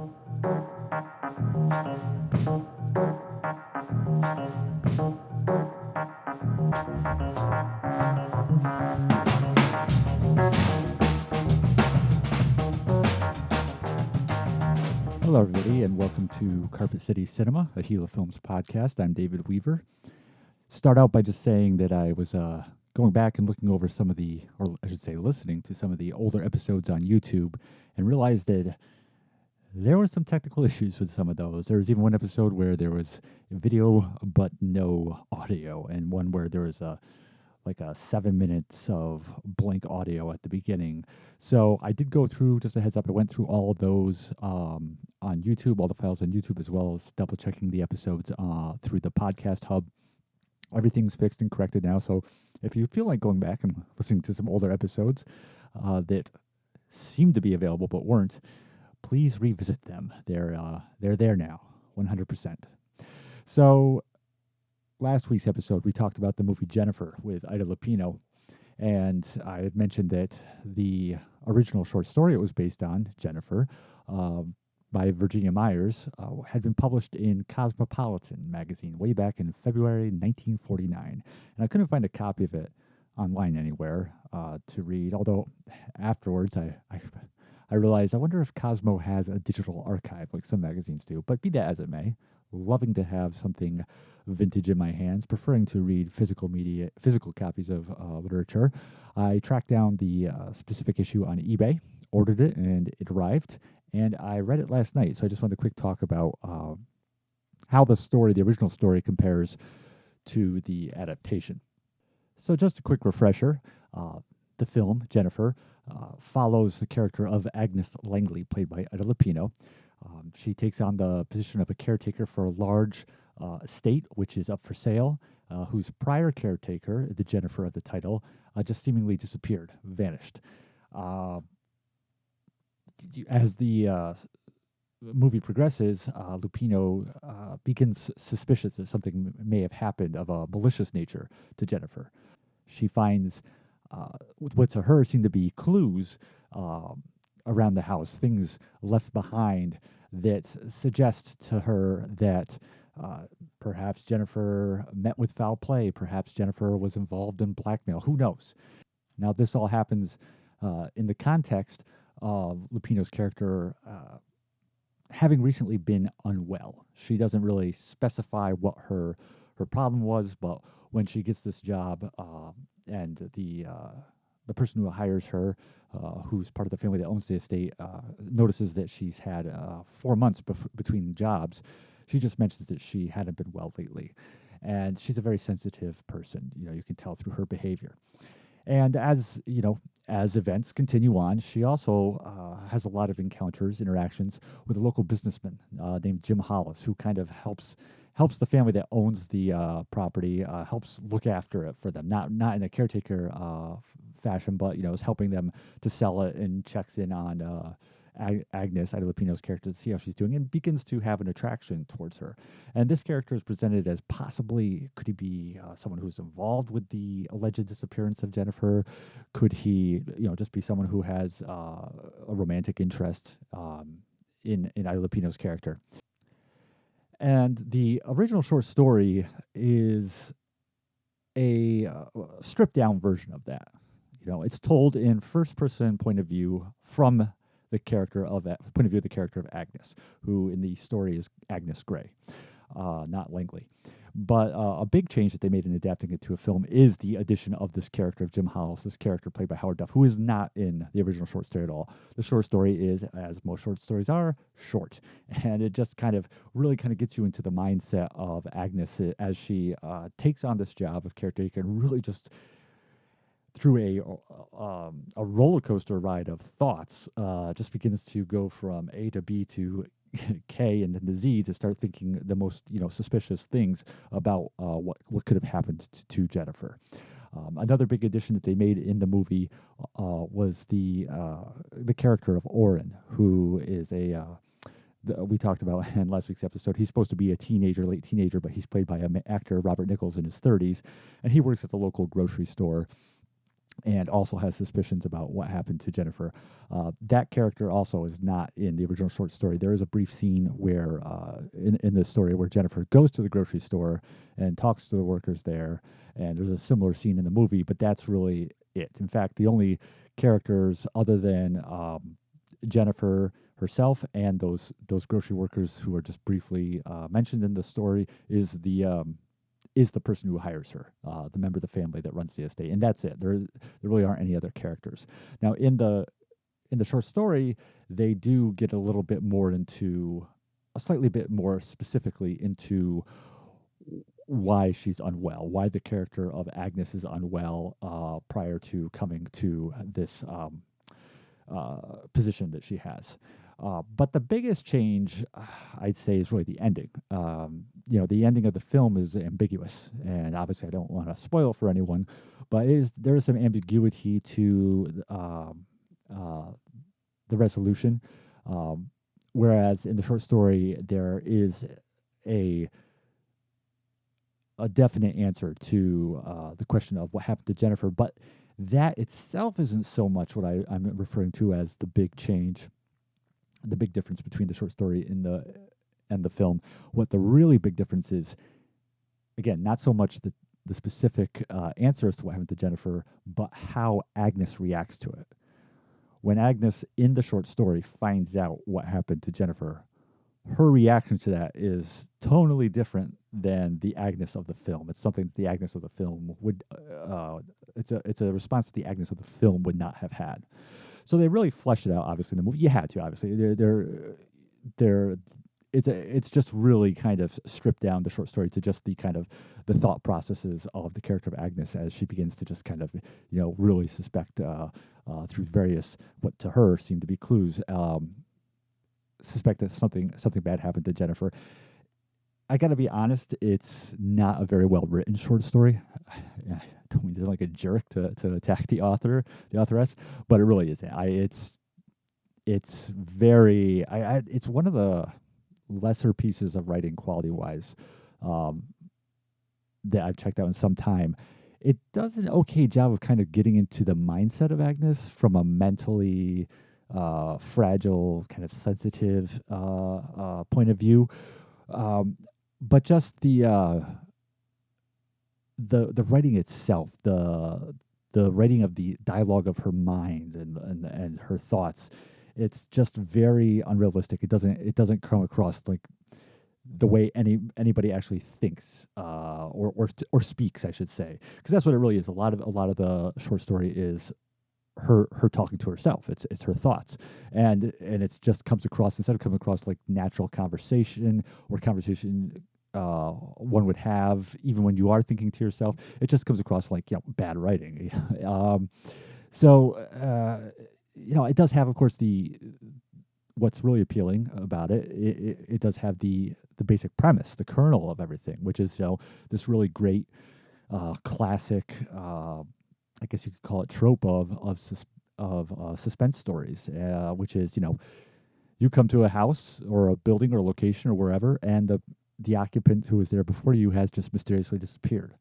Hello, everybody, and welcome to Carpet City Cinema, a Gila Films podcast. I'm David Weaver. Start out by just saying that I was going back and looking over some of the, or I should say listening to some of the older episodes on YouTube, and realized that there were some technical issues with some of those. There was even one episode where there was video but no audio, and one where there was like 7 minutes of blank audio at the beginning. So I did go through, just a heads up, I went through all of those on YouTube, all the files on YouTube, as well as double checking the episodes through the podcast hub. Everything's fixed and corrected now. So if you feel like going back and listening to some older episodes that seemed to be available but weren't, please revisit them. They're there now, 100%. So last week's episode, we talked about the movie Jennifer with Ida Lupino, and I had mentioned that the original short story it was based on, Jennifer, by Virginia Myers, had been published in Cosmopolitan magazine way back in February 1949. And I couldn't find a copy of it online anywhere to read, although afterwards I realized, I wonder if Cosmo has a digital archive like some magazines do. But be that as it may, loving to have something vintage in my hands, preferring to read physical copies of literature. I tracked down the specific issue on eBay, ordered it, and it arrived. And I read it last night, so I just wanted a quick talk about how the original story, compares to the adaptation. So just a quick refresher, the film, Jennifer, follows the character of Agnes Langley, played by Ida Lupino. She takes on the position of a caretaker for a large estate, which is up for sale, whose prior caretaker, the Jennifer of the title, just seemingly disappeared, vanished. As the movie progresses, Lupino becomes suspicious that something may have happened of a malicious nature to Jennifer. She finds what to her seem to be clues around the house, things left behind that suggest to her that perhaps Jennifer met with foul play, perhaps Jennifer was involved in blackmail, who knows? Now, this all happens in the context of Lupino's character having recently been unwell. She doesn't really specify what her problem was, but when she gets this job and the person who hires her, who's part of the family that owns the estate, notices that she's had 4 months between jobs, she just mentions that she hadn't been well lately. And she's a very sensitive person. You can tell through her behavior. And as events continue on, she also has a lot of interactions with a local businessman named Jim Hollis, who kind of helps the family that owns the property, helps look after it for them, not in a caretaker fashion, but is helping them to sell it, and checks in on Agnes, Ida Lupino's character, to see how she's doing, and begins to have an attraction towards her. And this character is presented as possibly, could he be someone who's involved with the alleged disappearance of Jennifer? Could he, just be someone who has a romantic interest in Ida Lupino's character? And the original short story is a stripped down version of that. It's told in first person point of view from the character of Agnes, who in the story is Agnes Gray, not Langley. But a big change that they made in adapting it to a film is the addition of this character of Jim Hollis, this character played by Howard Duff, who is not in the original short story at all. The short story is, as most short stories are, short. And it just really gets you into the mindset of Agnes as she takes on this job of caretaker, and really just through a roller coaster ride of thoughts, just begins to go from A to B to K and then the Z, to start thinking the most suspicious things about what could have happened to Jennifer. Another big addition that they made in the movie was the character of Orrin, who is we talked about in last week's episode. He's supposed to be late teenager, but he's played by actor Robert Nichols in his 30s, and he works at the local grocery store. and also has suspicions about what happened to Jennifer. That character also is not in the original short story. There is a brief scene where, in the story, where Jennifer goes to the grocery store and talks to the workers there, and there's a similar scene in the movie, but that's really it. In fact, the only characters other than Jennifer herself and those grocery workers who are just briefly mentioned in the story is the person who hires her, the member of the family that runs the estate, and that's it. There really aren't any other characters. Now, in the short story, they do get a little bit more into a slightly bit more specifically into why she's unwell, why the character of Agnes is unwell prior to coming to this position that she has. But the biggest change, I'd say, is really the ending. The ending of the film is ambiguous, and obviously, I don't want to spoil for anyone, but there is some ambiguity to the resolution. Whereas in the short story, there is a definite answer to the question of what happened to Jennifer, but that itself isn't so much what I'm referring to as the big change, the big difference between the short story and the film. What the really big difference is, again, not so much the specific answer as to what happened to Jennifer, but how Agnes reacts to it. When Agnes, in the short story, finds out what happened to Jennifer, her reaction to that is totally different than the Agnes of the film. It's something that the Agnes of the film would. It's a response that the Agnes of the film would not have had. So they really fleshed it out. Obviously, in the movie, you had to. Obviously, it's just really kind of stripped down the short story to just the kind of the thought processes of the character of Agnes as she begins to just kind of really suspect through various what to her seem to be clues. Suspect that something bad happened to Jennifer. I got to be honest, it's not a very well written short story. I don't mean to sound like a jerk to attack the authoress, but it really isn't. It's very. It's one of the lesser pieces of writing quality wise that I've checked out in some time. It does an okay job of kind of getting into the mindset of Agnes from a mentally fragile, kind of sensitive point of view. But just the writing itself, the writing of the dialogue of her mind and her thoughts, it's just very unrealistic. It doesn't come across like the way anybody actually thinks or speaks, I should say, because that's what it really is. A lot of the short story is her talking to herself. It's her thoughts, and it just comes across, instead of coming across like natural conversation or conversation one would have even when you are thinking to yourself, it just comes across like bad writing. It does have, of course, what's really appealing about it. It does have the basic premise, the kernel of everything, which is this really great classic. I guess you could call it trope of suspense stories, which is you come to a house or a building or a location or wherever, and the occupant who was there before you has just mysteriously disappeared.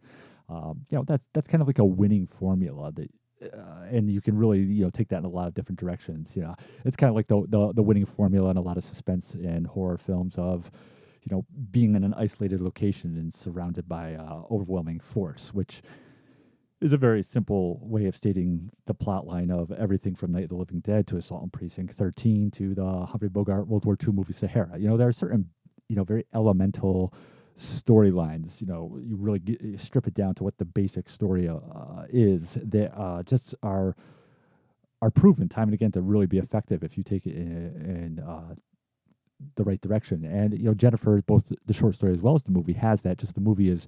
That's kind of like a winning formula that, and you can really take that in a lot of different directions. It's kind of like the winning formula in a lot of suspense and horror films of being in an isolated location and surrounded by overwhelming force, which is a very simple way of stating the plot line of everything from Night of the Living Dead to Assault on Precinct 13 to the Humphrey Bogart World War II movie Sahara. There are certain, very elemental storylines. You really strip it down to what the basic story is that just are proven time and again to really be effective if you take it in the right direction. And Jennifer, both the short story as well as the movie, has that. Just the movie is.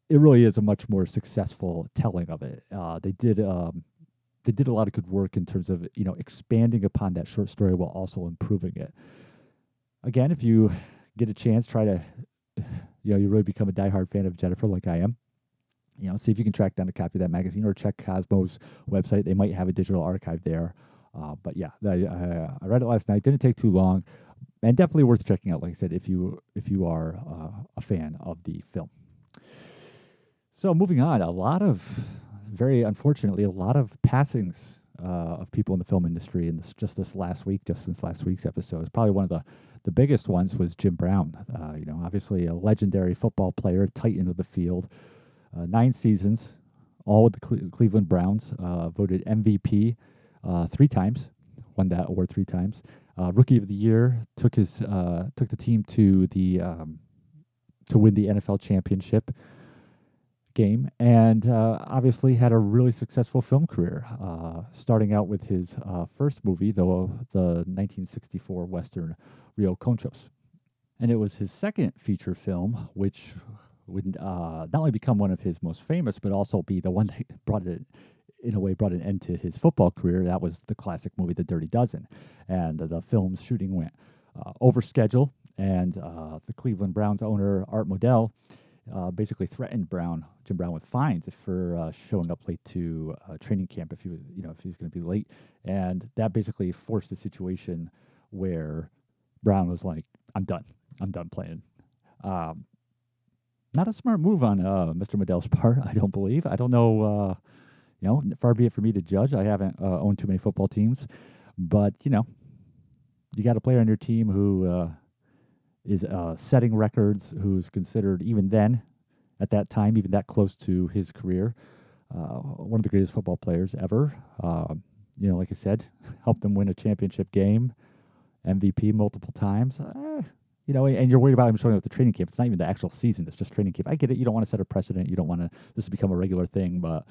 It really is a much more successful telling of it. They did a lot of good work in terms of expanding upon that short story while also improving it. Again, if you get a chance, try to you really become a diehard fan of Jennifer like I am. See if you can track down a copy of that magazine or check Cosmo's website. They might have a digital archive there. But yeah, I read it last night. Didn't take too long, and definitely worth checking out. Like I said, if you are a fan of the film. So moving on, a lot of very unfortunately, a lot of passings of people in the film industry. And this last week, just since last week's episode, is probably one of the biggest ones was Jim Brown. Obviously a legendary football player, titan of the field, 9 seasons, all with the Cleveland Browns, voted MVP 3 times, won that award 3 times. Rookie of the Year, took the team to win the NFL championship game, and obviously had a really successful film career, starting out with his first movie, the 1964 Western Rio Conchos. And it was his second feature film, which would not only become one of his most famous, but also be the one that brought an end to his football career. That was the classic movie, The Dirty Dozen. And the film's shooting went over schedule, and the Cleveland Browns owner, Art Modell, basically threatened Jim Brown with fines for showing up late to training camp if he was going to be late. And that basically forced a situation where Brown was like, I'm done playing. Not a smart move on Mr. Modell's part, I don't believe. I don't know, far be it for me to judge. I haven't owned too many football teams. But, you got a player on your team who is setting records, who's considered, even then, at that time, even that close to his career, one of the greatest football players ever. Like I said, helped them win a championship game, MVP multiple times. And you're worried about him showing up at the training camp. It's not even the actual season. It's just training camp. I get it. You don't want to set a precedent. You don't want this to become a regular thing, but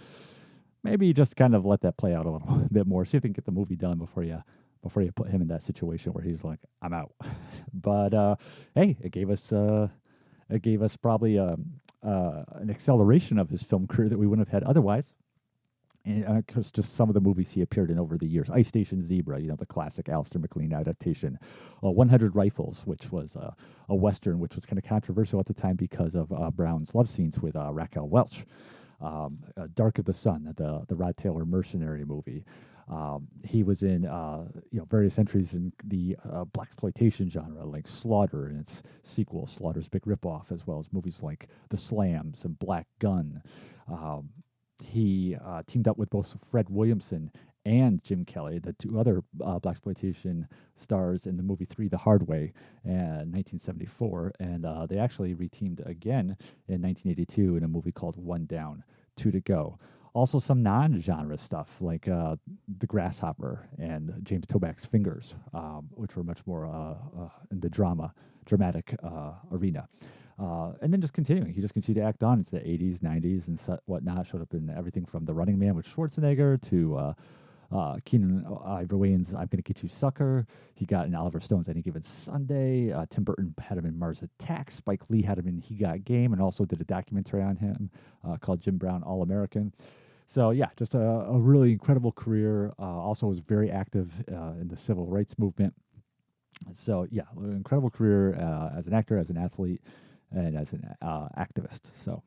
maybe you just kind of let that play out a little bit more. See if they can get the movie done before you put him in that situation where he's like, I'm out. But hey, it gave us probably an acceleration of his film career that we wouldn't have had otherwise. And because just some of the movies he appeared in over the years. Ice Station Zebra, the classic Alistair MacLean adaptation. 100 Rifles, which was a Western, which was kind of controversial at the time because of Brown's love scenes with Raquel Welch. Dark of the Sun, the Rod Taylor mercenary movie. He was in various entries in the blaxploitation genre, like Slaughter and its sequel, Slaughter's Big Ripoff, as well as movies like The Slams and Black Gun. He teamed up with both Fred Williamson and Jim Kelly, the two other blaxploitation stars, in the movie Three the Hard Way in 1974, and they actually reteamed again in 1982 in a movie called One Down, Two to Go. Also some non-genre stuff like The Grasshopper and James Toback's Fingers, which were much more in the dramatic arena. And then just continuing. He just continued to act on into the 80s, 90s, and whatnot. Showed up in everything from The Running Man with Schwarzenegger to Kenan Ivory Wayans' I'm Gonna Get You Sucker. He got in Oliver Stone's Any Given Sunday. Tim Burton had him in Mars Attacks. Spike Lee had him in He Got Game, and also did a documentary on him called Jim Brown All-American. So yeah, just a really incredible career. Also was very active in the civil rights movement. So yeah, incredible career as an actor, as an athlete, and as an activist. So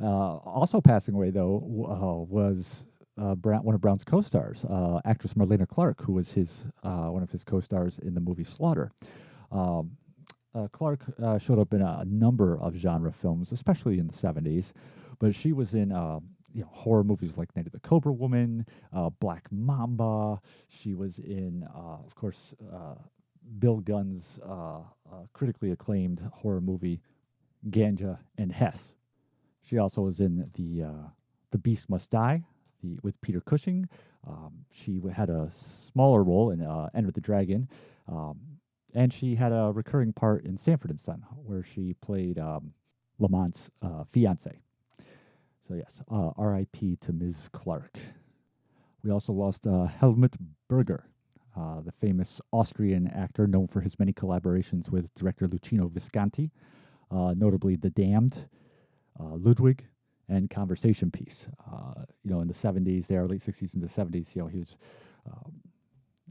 also passing away though was one of Brown's co-stars, actress Marlena Clark, who was one of his co-stars in the movie Slaughter. Clark showed up in a number of genre films, especially in the 70s, but she was in horror movies like Night of the Cobra Woman, Black Mamba. She was in, of course, Bill Gunn's critically acclaimed horror movie Ganja and Hess. She also was in The Beast Must Die with Peter Cushing. She had a smaller role in Enter the Dragon, and she had a recurring part in Sanford and Son, where she played Lamont's fiance. So yes, R.I.P. to Ms. Clark. We also lost Helmut Berger, the famous Austrian actor known for his many collaborations with director Luchino Visconti, notably The Damned, Ludwig, and Conversation Piece. In the 70s, there, late 60s into 70s, he was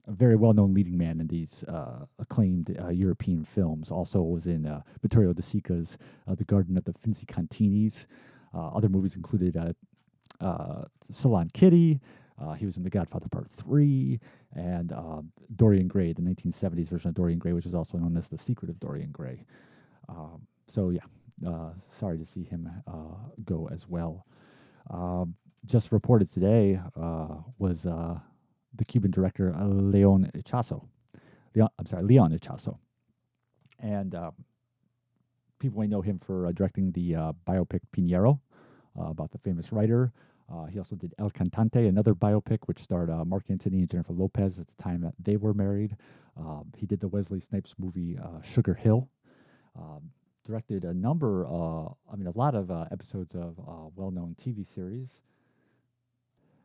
a very well-known leading man in these acclaimed European films. Also was in Vittorio De Sica's The Garden of the Finzi-Cantinis. Other movies included Salon Kitty. He was in The Godfather Part 3, and Dorian Gray, the 1970s version of Dorian Gray, which is also known as The Secret of Dorian Gray. So yeah, sorry to see him go as well. just reported today was the Cuban director Leon Ichazo. Leon Ichazo. And people may know him for directing the biopic Pinheiro about the famous writer. He also did El Cantante, another biopic which starred Mark Antony and Jennifer Lopez at the time that they were married. He did the Wesley Snipes movie Sugar Hill. Directed a lot of episodes of well-known TV series,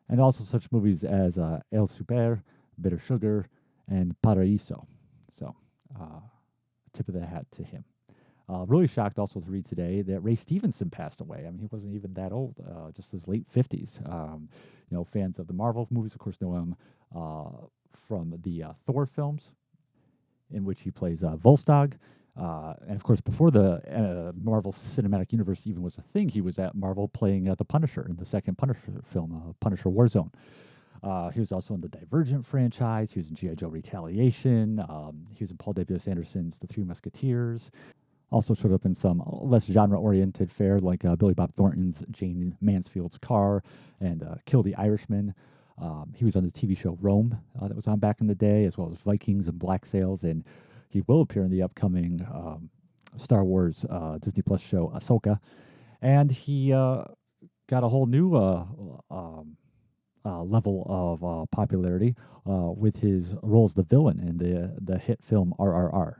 and also such movies as El Super, Bitter Sugar, and Paraíso. So, tip of the hat to him. Really shocked also to read today that Ray Stevenson passed away. I mean, he wasn't even that old, just his late 50s. Fans of the Marvel movies, of course, know him from the Thor films, in which he plays Volstagg. And of course, before the Marvel Cinematic Universe even was a thing, he was at Marvel playing the Punisher in the second Punisher film, Punisher Warzone. He was also in the Divergent franchise. He was in G.I. Joe Retaliation. He was in Paul W.S. Anderson's The Three Musketeers. Also showed up in some less genre-oriented fare like Billy Bob Thornton's Jane Mansfield's Car and Kill the Irishman. He was on the TV show Rome that was on back in the day, as well as Vikings and Black Sails, and he will appear in the upcoming Star Wars Disney Plus show Ahsoka. And he got a whole new level of popularity with his role as the villain in the hit film RRR.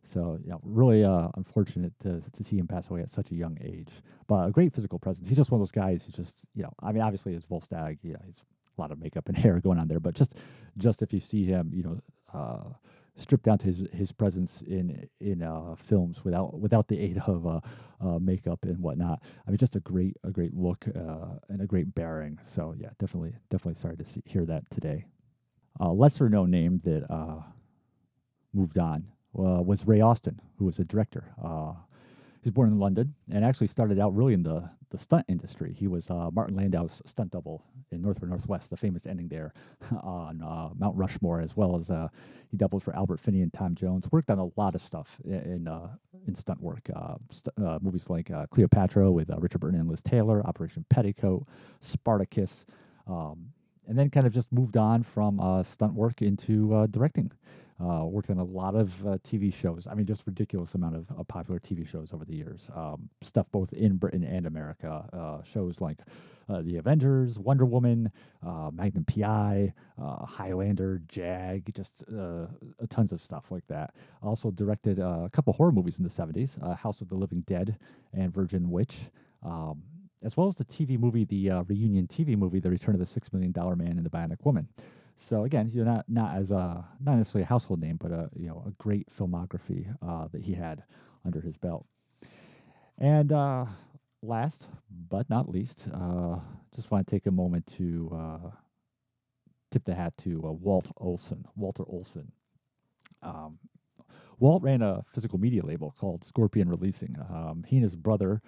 So, really unfortunate to see him pass away at such a young age. But a great physical presence. He's just one of those guys who's just, obviously it's Volstagg. He's a lot of makeup and hair going on there. But just if you see him, stripped down to his presence in films without the aid of makeup and whatnot. I mean, just a great look and a great bearing. So, yeah, definitely sorry to hear that today. A lesser known name that moved on was Ray Austin, who was a director. He was born in London and actually started out really in the stunt industry. He was Martin Landau's stunt double in North by Northwest, the famous ending there on Mount Rushmore, as well as he doubled for Albert Finney and Tom Jones. Worked on a lot of stuff in stunt work. Movies like Cleopatra with Richard Burton and Liz Taylor, Operation Petticoat, Spartacus, and then kind of just moved on from stunt work into directing. Worked on a lot of TV shows. I mean, just ridiculous amount of popular TV shows over the years. Stuff both in Britain and America. Shows like The Avengers, Wonder Woman, Magnum P.I., Highlander, Jag, just tons of stuff like that. Also directed a couple horror movies in the 70s, House of the Living Dead and Virgin Witch. As well as the TV movie, the reunion TV movie, The Return of the $6 Million Man and the Bionic Woman. So again, not necessarily a household name, but a great filmography that he had under his belt. And last but not least, just want to take a moment to tip the hat to Walter Olsen. Walt ran a physical media label called Scorpion Releasing. He and his brother,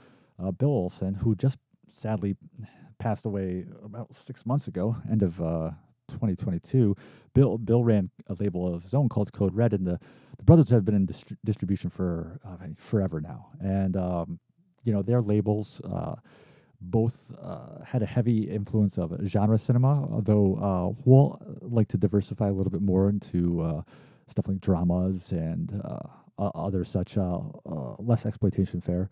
Bill Olsen, who just sadly passed away about 6 months ago, end of 2022. Bill ran a label of his own called Code Red, and the brothers have been in distribution for forever now. And their labels both had a heavy influence of genre cinema, although Walt liked to diversify a little bit more into stuff like dramas and other such less exploitation fare.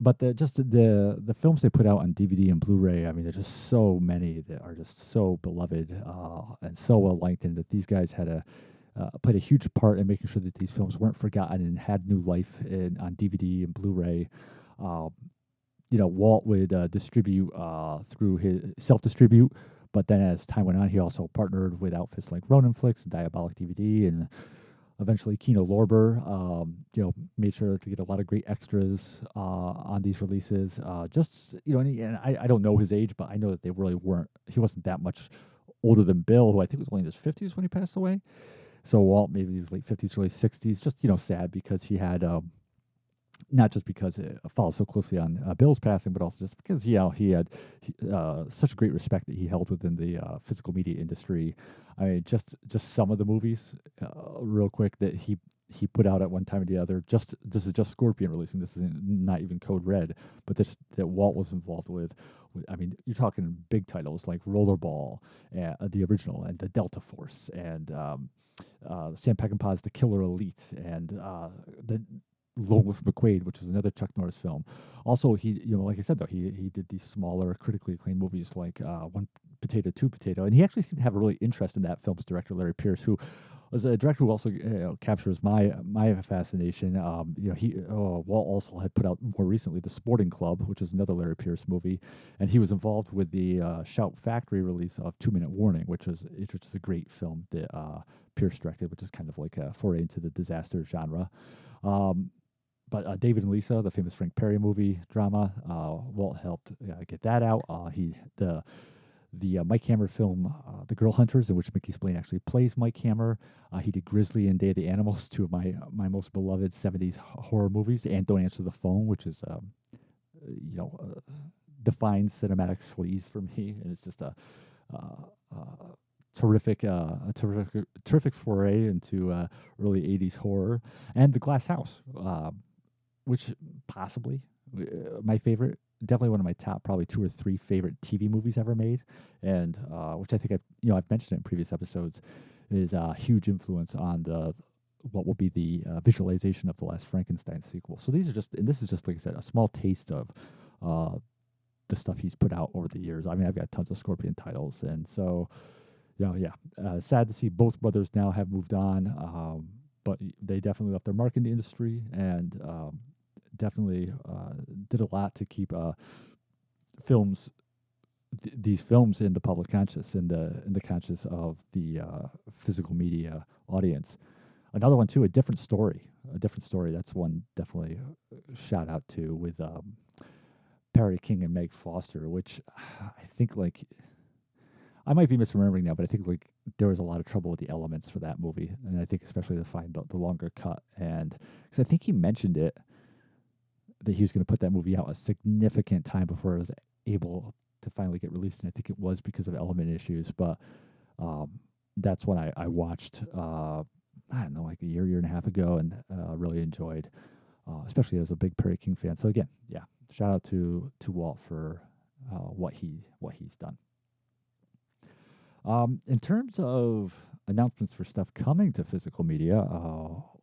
But the films they put out on DVD and Blu-ray, I mean, there's just so many that are just so beloved and so well liked, and that these guys had played a huge part in making sure that these films weren't forgotten and had new life on DVD and Blu-ray. Walt would distribute through his self-distribute, but then as time went on, he also partnered with outfits like Ronin Flicks and Diabolic DVD, and eventually Kino Lorber, made sure to get a lot of great extras on these releases. And I don't know his age, but I know that they really weren't. He wasn't that much older than Bill, who I think was only in his 50s when he passed away. So Walt, maybe his late 50s, early 60s. Just sad because he had not just because it followed so closely on Bill's passing, but also just because he had such a great respect that he held within the physical media industry. I mean, just some of the movies, real quick, that he he put out at one time or the other. Just this is just Scorpion releasing. This is not even Code Red, but this that Walt was involved with. I mean, you're talking big titles like Rollerball, the original, and the Delta Force, and Sam Peckinpah's The Killer Elite, and the Lone Wolf McQuade, which is another Chuck Norris film. Also, he, like I said, though, he did these smaller, critically acclaimed movies like One Potato, Two Potato, and he actually seemed to have a really interest in that film's director, Larry Pierce, who was a director who also captures my fascination. Walt also had put out more recently The Sporting Club, which is another Larry Pierce movie, and he was involved with the Shout Factory release of 2 Minute Warning, which is a great film that Pierce directed, which is kind of like a foray into the disaster genre. But David and Lisa, the famous Frank Perry movie drama, Walt helped get that out. The Mike Hammer film, The Girl Hunters, in which Mickey Spillane actually plays Mike Hammer. He did Grizzly and Day of the Animals, two of my most beloved 70s horror movies, and Don't Answer the Phone, which is, defines cinematic sleaze for me. And it's just a terrific foray into early 80s horror. And The Glass House, which possibly my favorite, definitely one of my top probably 2 or 3 favorite TV movies ever made, and which I think I've mentioned in previous episodes, is a huge influence on what will be the visualization of the last Frankenstein sequel. So this is just, like I said, a small taste of the stuff he's put out over the years. I mean, I've got tons of Scorpion titles, and so sad to see both brothers now have moved on, but they definitely left their mark in the industry, and definitely did a lot to keep these films in the public conscious, in the conscious of the physical media audience. Another one too, a different story. That's one definitely shout out to, with Perry King and Meg Foster, which I think, like, I might be misremembering now, but I think like there was a lot of trouble with the elements for that movie, and I think especially to find the longer cut, and because I think he mentioned it, that he was going to put that movie out a significant time before it was able to finally get released, and I think it was because of element issues. But that's when I watched, I don't know, like a year and a half ago, and really enjoyed, especially as a big Perry King fan. So again, shout out to Walt for what he's done. In terms of announcements for stuff coming to physical media,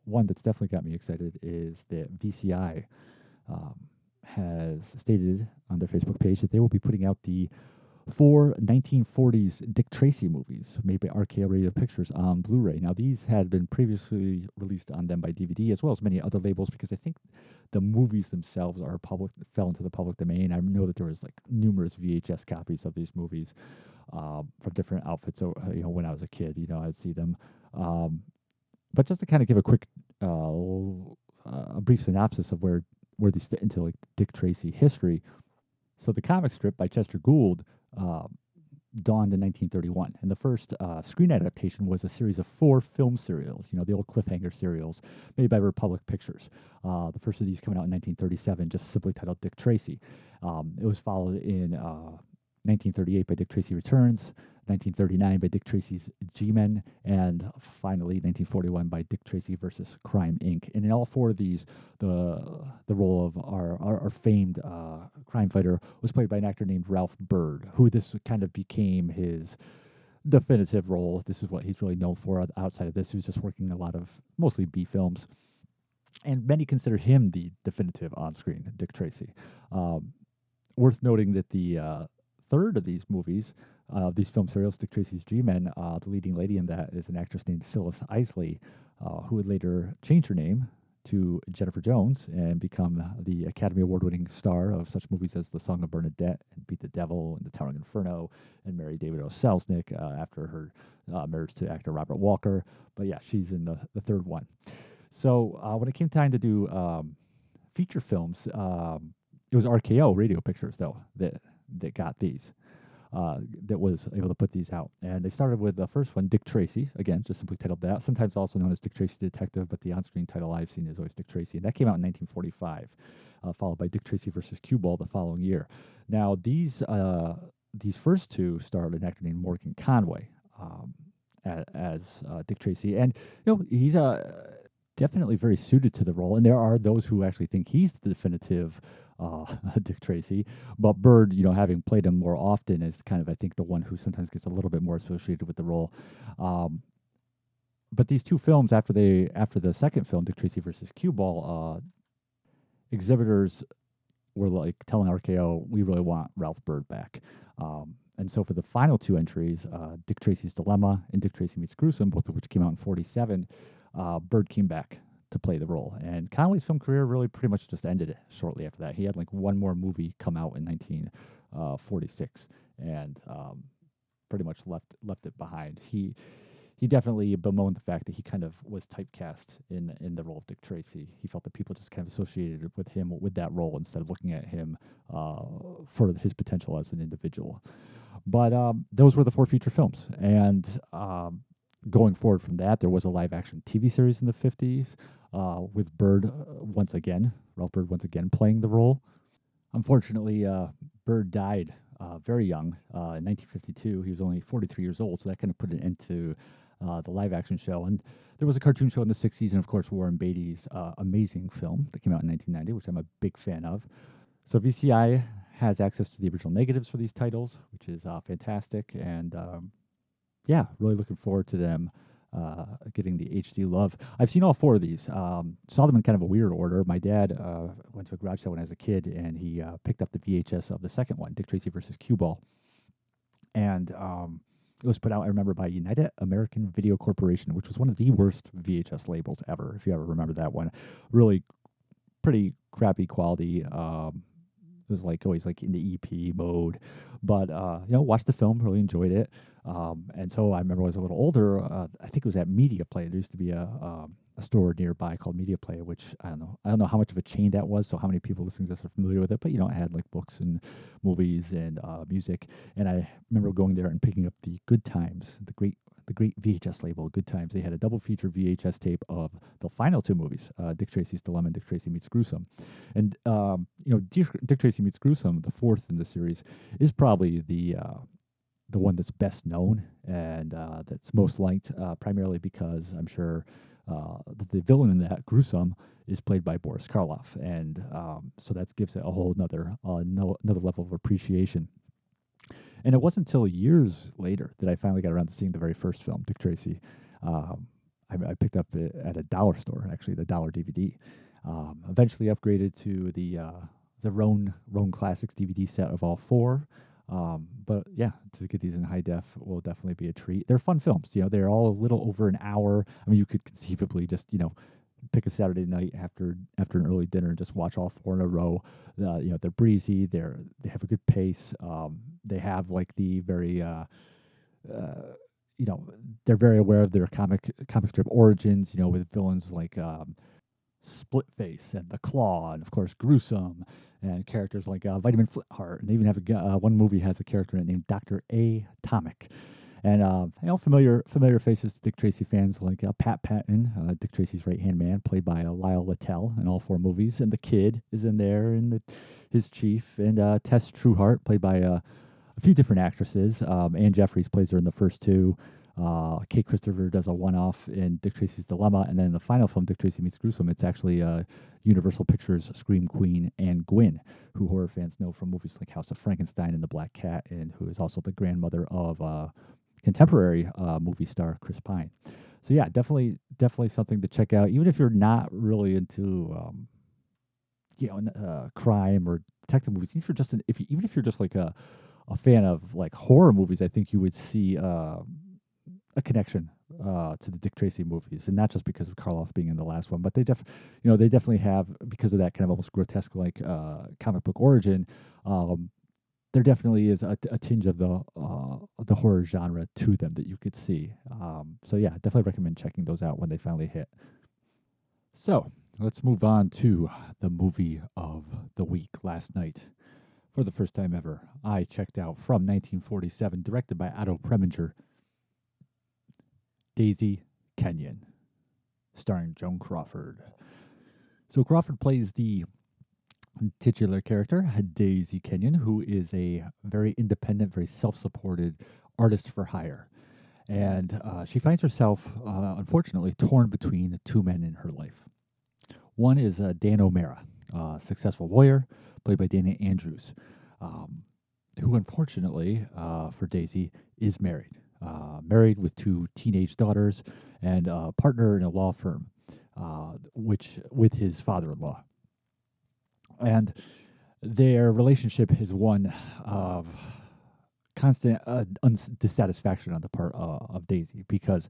one that's definitely got me excited is that VCI has stated on their Facebook page that they will be putting out the 4 1940s Dick Tracy movies made by RKO Radio Pictures on Blu-ray. Now, these had been previously released on them by DVD, as well as many other labels, because I think the movies themselves fell into the public domain. I know that there was like numerous VHS copies of these movies from different outfits. So, when I was a kid, I'd see them. But just to kind of give a quick, a brief synopsis of where these fit into like Dick Tracy history. So the comic strip by Chester Gould dawned in 1931, and the first screen adaptation was a series of 4 film serials, the old cliffhanger serials made by Republic Pictures. The first of these coming out in 1937, just simply titled Dick Tracy. It was followed in 1938 by Dick Tracy Returns, 1939 by Dick Tracy's G-Men, and finally 1941 by Dick Tracy versus Crime Inc. And in all 4 of these, the role of our famed crime fighter was played by an actor named Ralph Byrd, who this kind of became his definitive role. This is what he's really known for. Outside of this, he was just working a lot of mostly B films, and many consider him the definitive on-screen Dick Tracy. Worth noting that the third of these movies, these film serials, Dick Tracy's G-Men, the leading lady in that is an actress named Phyllis Isley, who would later change her name to Jennifer Jones and become the Academy Award-winning star of such movies as The Song of Bernadette and Beat the Devil and The Towering Inferno, and marry David O. Selznick after her marriage to actor Robert Walker. But yeah, she's in the third one. So when it came time to do feature films, it was RKO Radio Pictures, though, that got these, that was able to put these out. And they started with the first one, Dick Tracy, again, just simply titled that, sometimes also known as Dick Tracy Detective, but the on-screen title I've seen is always Dick Tracy. And that came out in 1945, followed by Dick Tracy versus Cue Ball the following year. Now, these first 2 starred an actor named Morgan Conway as Dick Tracy. And, he's definitely very suited to the role, and there are those who actually think he's the definitive Dick Tracy. But Bird, having played him more often, is kind of, I think, the one who sometimes gets a little bit more associated with the role. Um, but these two films, after the second film, Dick Tracy versus Cue Ball, exhibitors were like telling RKO, we really want Ralph Bird back. And so for the final two entries, Dick Tracy's Dilemma and Dick Tracy Meets Gruesome, both of which came out in '47, Bird came back to play the role. And Connolly's film career really pretty much just ended shortly after that. He had like one more movie come out in 1946, and pretty much left it behind. He definitely bemoaned the fact that he kind of was typecast in the role of Dick Tracy. He felt that people just kind of associated with him with that role instead of looking at him for his potential as an individual. But those were the four feature films. And going forward from that, there was a live action TV series in the 50s with Bird Ralph Bird once again playing the role. Unfortunately, Bird died very young in 1952. He was only 43 years old, so that kind of put an end to the live action show. And there was a cartoon show in the 60s, and of course, Warren Beatty's amazing film that came out in 1990, which I'm a big fan of. So VCI has access to the original negatives for these titles, which is fantastic. And yeah, really looking forward to them getting the HD love. I've seen all four of these. Saw them in kind of a weird order. My dad went to a garage sale when I was a kid, and he picked up the VHS of the second one, Dick Tracy versus Cue Ball. And it was put out, I remember, by United American Video Corporation, which was one of the worst VHS labels ever, if you ever remember that one. Really pretty crappy quality. It was like always like in the EP mode, but watched the film, really enjoyed it. And so I remember when I was a little older, I think it was at Media Play. There used to be a store nearby called Media Play, which I don't know how much of a chain that was, so how many people listening to this are familiar with it, but it had like books and movies and music. And I remember going there and picking up the Good Times, the great VHS label, Good Times. They had a double feature VHS tape of the final two movies, Dick Tracy's Dilemma and Dick Tracy Meets Gruesome. And Dick Tracy Meets Gruesome, the fourth in the series, is probably the one that's best known and that's most liked, primarily because I'm sure the villain in that, Gruesome, is played by Boris Karloff, and so that gives it a whole another level of appreciation. And it wasn't until years later that I finally got around to seeing the very first film, Dick Tracy. I picked up it at a dollar store, actually, the dollar DVD. Eventually upgraded to the Roan Classics DVD set of all four. But yeah, to get these in high def will definitely be a treat. They're fun films. They're all a little over an hour. I mean, you could conceivably just, pick a Saturday night after an early dinner and just watch all four in a row. They're breezy. They have a good pace. They have like the very, they're very aware of their comic strip origins. With villains like Split Face and the Claw, and of course Gruesome, and characters like Vitamin Flintheart. And they even have one movie has a character in it named Dr. Atomic. And familiar faces to Dick Tracy fans like Pat Patton, Dick Tracy's right-hand man, played by Lyle Littell in all four movies. And the Kid is in there, and his chief. And Tess Trueheart, played by a few different actresses. Anne Jeffries plays her in the first two. Kate Christopher does a one-off in Dick Tracy's Dilemma. And then in the final film, Dick Tracy Meets Gruesome, it's actually Universal Pictures' Scream Queen, Anne Gwynn, who horror fans know from movies like House of Frankenstein and The Black Cat, and who is also the grandmother of contemporary movie star Chris Pine. So yeah, definitely something to check out, even if you're not really into crime or detective movies. Even if you're just like a fan of like horror movies, I think you would see a connection to the Dick Tracy movies, and not just because of Karloff being in the last one, but they definitely have, because of that kind of almost grotesque like comic book origin. There definitely is a tinge of the horror genre to them that you could see. So yeah, definitely recommend checking those out when they finally hit. So let's move on to the movie of the week. Last night, for the first time ever, I checked out, from 1947, directed by Otto Preminger, Daisy Kenyon, starring Joan Crawford. So Crawford plays the titular character, Daisy Kenyon, who is a very independent, very self-supported artist for hire. And she finds herself, unfortunately, torn between two men in her life. One is Dan O'Mara, a successful lawyer, played by Dana Andrews, um, who unfortunately, for Daisy, is married. Married with two teenage daughters and a partner in a law firm, which with his father-in-law. And their relationship is one of constant dissatisfaction on the part of Daisy, because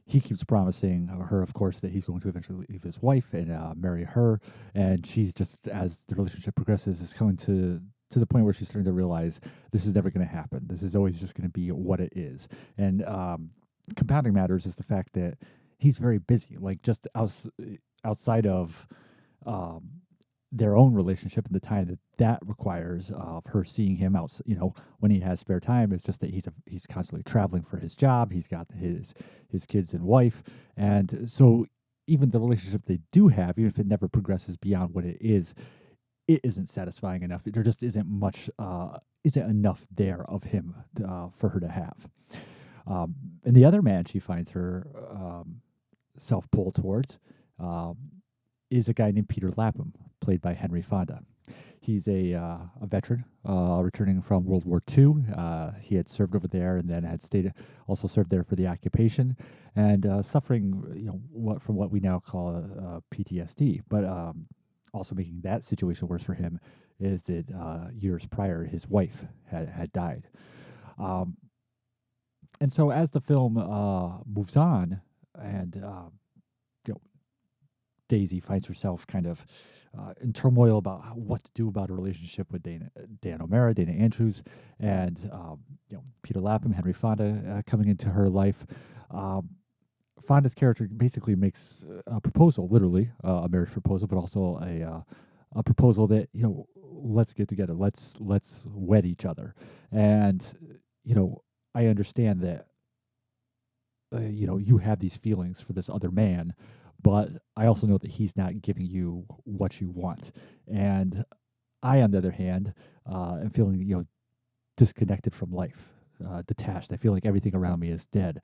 he keeps promising her, of course, that he's going to eventually leave his wife and marry her, and she's just, as the relationship progresses, is coming to the point where she's starting to realize this is never going to happen. This is always just going to be what it is. And compounding matters is the fact that he's very busy, like just outside of um, their own relationship and the time that requires of her seeing him out, when he has spare time. It's just that he's constantly traveling for his job. He's got his kids and wife, and so even the relationship they do have, even if it never progresses beyond what it is, it isn't satisfying enough. There just isn't much, isn't enough there of him for her to have. And the other man she finds her self pulled towards um, is a guy named Peter Lapham, played by Henry Fonda. He's a veteran returning from World War II. He had served over there and then had also served there for the occupation, and suffering, from what we now call PTSD. But also making that situation worse for him is that years prior, his wife had died. Um, and so as the film moves on, and you know, Daisy finds herself kind of in turmoil about what to do about her relationship with Dan O'Mara, Dana Andrews, and Peter Lapham, Henry Fonda coming into her life. Um, Fonda's character basically makes a proposal, literally a marriage proposal, but also a proposal that, let's get together, let's wed each other. And I understand that you have these feelings for this other man, but I also know that he's not giving you what you want. And I, on the other hand, am feeling disconnected from life, detached. I feel like everything around me is dead.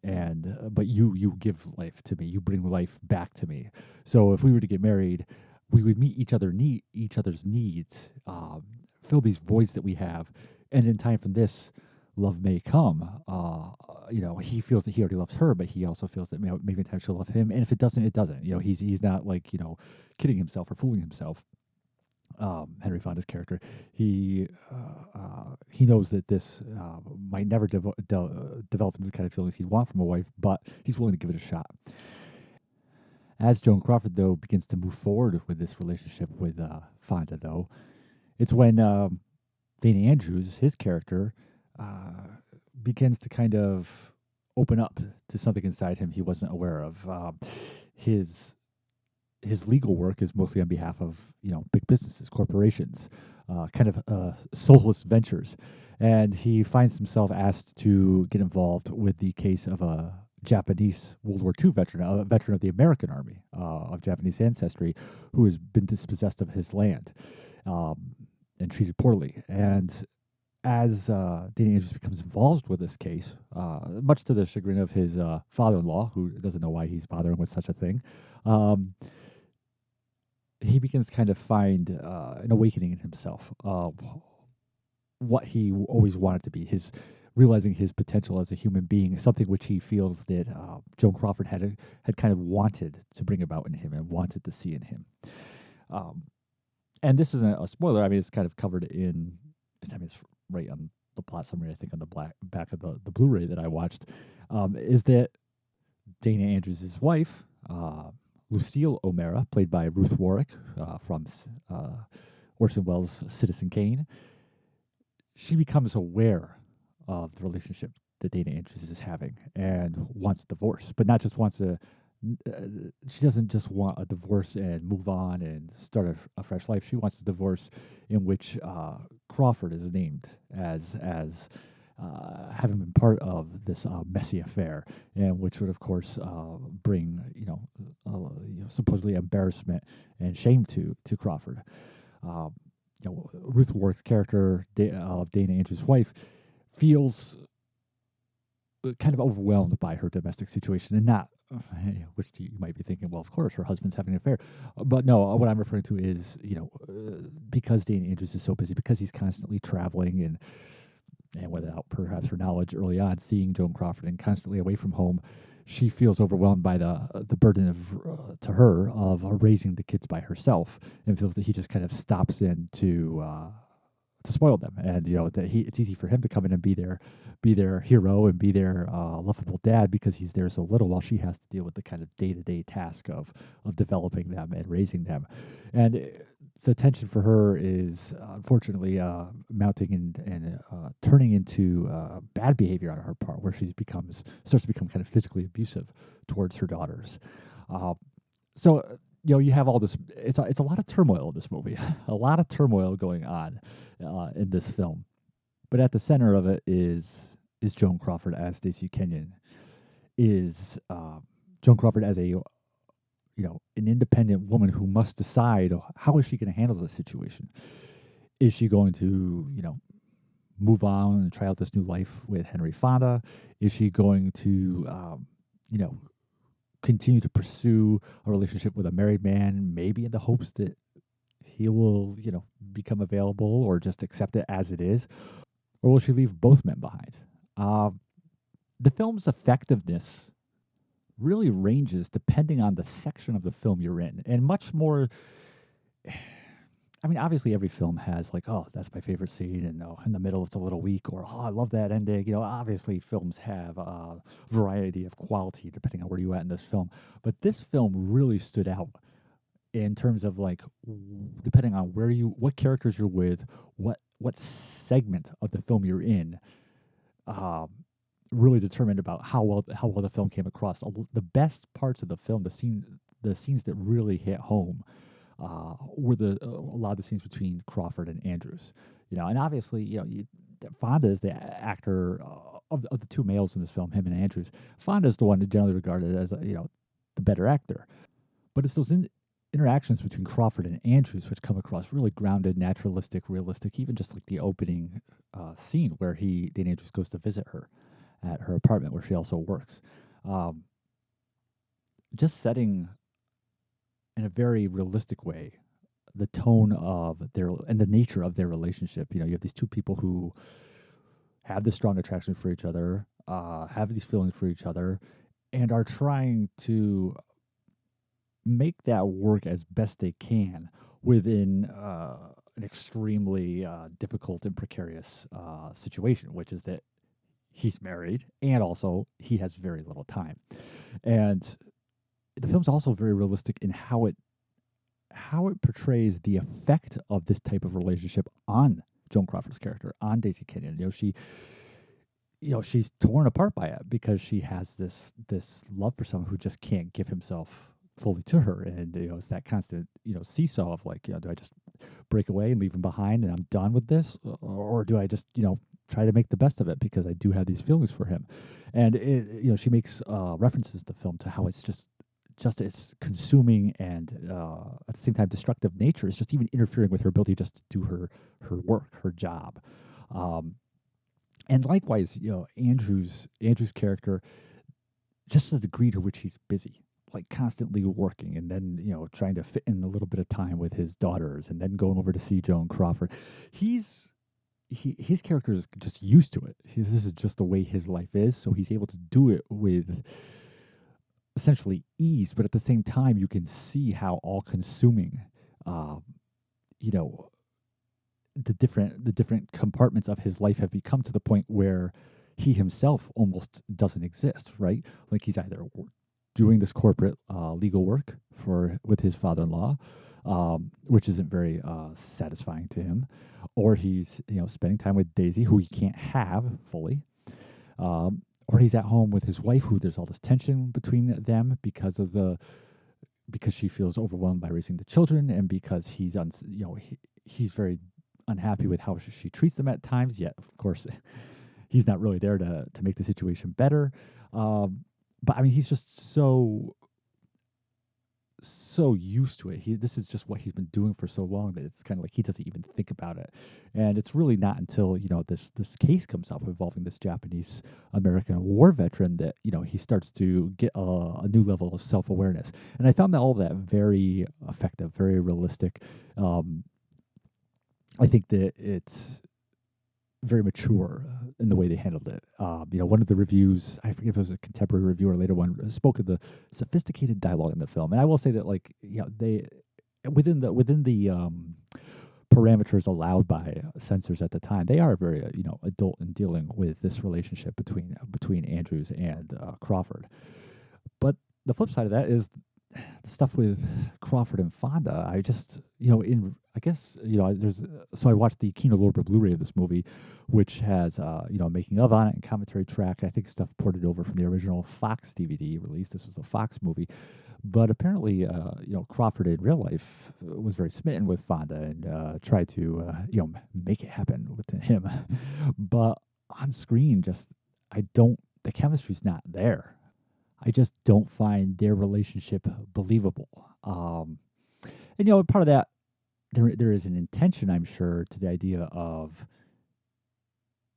And but you give life to me. You bring life back to me. So if we were to get married, we would meet each other's needs, fill these voids that we have, and in time from this, love may come. He feels that he already loves her, but he also feels that maybe in time she'll love him. And if it doesn't, it doesn't. He's not like kidding himself or fooling himself. Henry Fonda's character, he knows that this might never develop into the kind of feelings he'd want from a wife, but he's willing to give it a shot. As Joan Crawford, though, begins to move forward with this relationship with Fonda, though, it's when Dana Andrews, his character, begins to kind of open up to something inside him he wasn't aware of. His legal work is mostly on behalf of big businesses, corporations, kind of soulless ventures, and he finds himself asked to get involved with the case of a Japanese World War II veteran, a veteran of the American Army of Japanese ancestry, who has been dispossessed of his land and treated poorly. And as Dana Andrews becomes involved with this case, much to the chagrin of his father-in-law, who doesn't know why he's bothering with such a thing, he begins to kind of find an awakening in himself of what he always wanted to be, realizing his potential as a human being, something which he feels that Joan Crawford had kind of wanted to bring about in him and wanted to see in him. And this isn't a spoiler. I mean, it's kind of covered in. It's right on the plot summary, I think, on the back of the Blu-ray that I watched. Is that Dana Andrews' wife? Lucille O'Mara, played by Ruth Warwick from Orson Welles' Citizen Kane, she becomes aware of the relationship that Dana Andrews is having and wants a divorce, but not just wants she doesn't just want a divorce and move on and start a fresh life. She wants a divorce in which Crawford is named as having been part of this messy affair, and which would, of course, bring supposedly embarrassment and shame to Crawford. Ruth Warwick's character of Dana Andrews' wife feels kind of overwhelmed by her domestic situation, and not, which you might be thinking, well, of course, her husband's having an affair. But no, what I'm referring to is, because Danny Andrews is so busy, because he's constantly traveling and without perhaps her knowledge early on, seeing Joan Crawford and constantly away from home, she feels overwhelmed by the burden of to her of raising the kids by herself, and feels that he just kind of stops in to spoil them, and that it's easy for him to come in and be their hero and be their lovable dad because he's there so little, while she has to deal with the kind of day-to-day task of developing them and raising them. And the tension for her is unfortunately mounting and turning into bad behavior on her part, where she starts to become kind of physically abusive towards her daughters. So you have all this. It's a lot of turmoil in this movie, a lot of turmoil going on in this film. But at the center of it is Joan Crawford as Stacey Kenyon. Is Joan Crawford as an independent woman who must decide how is she going to handle the situation. Is she going to, move on and try out this new life with Henry Fonda? Is she going to, continue to pursue a relationship with a married man, maybe in the hopes that he will, become available, or just accept it as it is? Or will she leave both men behind? The film's effectiveness really ranges depending on the section of the film you're in, and much more. I mean, obviously, every film has like, oh, that's my favorite scene, and in the middle it's a little weak, or oh, I love that ending. Obviously, films have a variety of quality depending on where you're at in this film. But this film really stood out in terms of like, depending on what characters you're with, what segment of the film you're in, really determined about how well the film came across. The best parts of the film, the scenes that really hit home, were a lot of the scenes between Crawford and Andrews. And obviously, Fonda is the actor of the two males in this film, him and Andrews. Fonda is the one generally regarded as the better actor. But it's those interactions between Crawford and Andrews which come across really grounded, naturalistic, realistic. Even just like the opening scene where Danny Andrews goes to visit her at her apartment where she also works. Just setting in a very realistic way the tone of and the nature of their relationship. You have these two people who have this strong attraction for each other, have these feelings for each other, and are trying to make that work as best they can within an extremely difficult and precarious situation, which is that he's married and also he has very little time. And the film's also very realistic in how it portrays the effect of this type of relationship on Joan Crawford's character, on Daisy Kenyon. She's torn apart by it because she has this love for someone who just can't give himself fully to her, and it's that constant seesaw of like, do I just break away and leave him behind and I'm done with this, or do I just try to make the best of it because I do have these feelings for him? And she makes references to the film to how it's just its consuming and at the same time destructive nature is just even interfering with her ability just to do her work, her job. And likewise, Andrew's character, just the degree to which he's busy, like constantly working, and then trying to fit in a little bit of time with his daughters, and then going over to see Joan Crawford. His character is just used to it. This is just the way his life is, so he's able to do it with essentially ease. But at the same time, you can see how all-consuming, the different compartments of his life have become, to the point where he himself almost doesn't exist. Right, like he's either doing this corporate legal work with his father-in-law, which isn't very satisfying to him, or he's spending time with Daisy, who he can't have fully, or he's at home with his wife, who there's all this tension between them because she feels overwhelmed by raising the children, and because he's very unhappy with how she treats them at times. Yet, of course, he's not really there to make the situation better. But I mean, he's just so so used to it. This is just what he's been doing for so long that it's kind of like he doesn't even think about it. And it's really not until this case comes up involving this Japanese American war veteran that he starts to get a new level of self awareness. And I found that all that very effective, very realistic. Um, I think that it's very mature in the way they handled it. One of the reviews, I forget if it was a contemporary review or a later one, spoke of the sophisticated dialogue in the film. And I will say that, like, they within the parameters allowed by censors at the time, they are very adult in dealing with this relationship between Andrews and Crawford. But the flip side of that is the stuff with Crawford and Fonda. I just, I guess, so I watched the Kino Lorber Blu-ray of this movie, which has, making of on it and commentary track. I think stuff ported over from the original Fox DVD release. This was a Fox movie. But apparently, Crawford in real life was very smitten with Fonda and tried to, make it happen with him. But on screen, the chemistry's not there. I just don't find their relationship believable. And part of that, there is an intention, I'm sure, to the idea of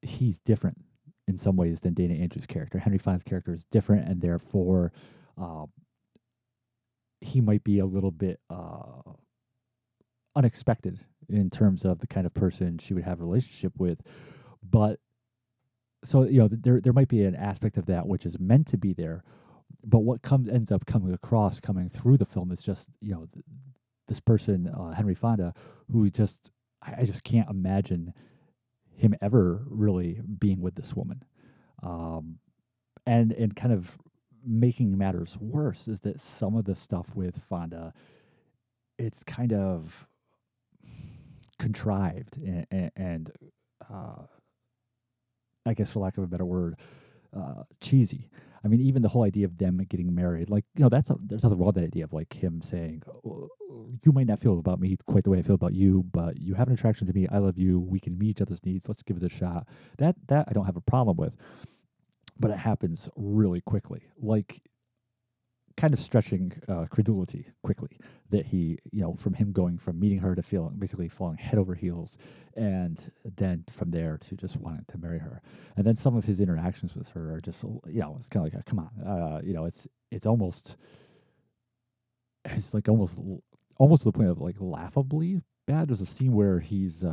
he's different in some ways than Dana Andrews' character. Henry Fonda's character is different, and therefore he might be a little bit unexpected in terms of the kind of person she would have a relationship with. But so there might be an aspect of that which is meant to be there. But what ends up coming through the film is just this person, Henry Fonda, who I just can't imagine him ever really being with this woman. And kind of making matters worse is that some of the stuff with Fonda, it's kind of contrived and I guess, for lack of a better word, cheesy. I mean, even the whole idea of them getting married, like, there's nothing wrong with that idea of, like, him saying, "Oh, you might not feel about me quite the way I feel about you, but you have an attraction to me. I love you. We can meet each other's needs. Let's give it a shot." That I don't have a problem with, but it happens really quickly, like kind of stretching credulity quickly. That he, from him going from meeting her to basically falling head over heels, and then from there to just wanting to marry her. And then some of his interactions with her are just, it's kind of like, come on, it's almost to the point of, like, laughably bad. There's a scene where he's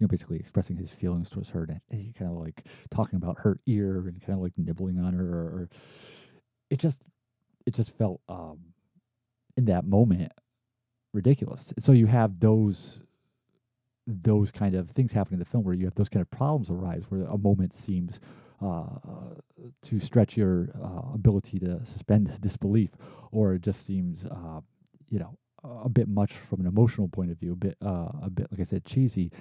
basically expressing his feelings towards her, and he kind of like talking about her ear and kind of like nibbling on her, or it just felt in that moment ridiculous. So you have those kind of things happening in the film where you have those kind of problems arise, where a moment seems to stretch your ability to suspend disbelief, or it just seems a bit much from an emotional point of view, a bit like I said, cheesy,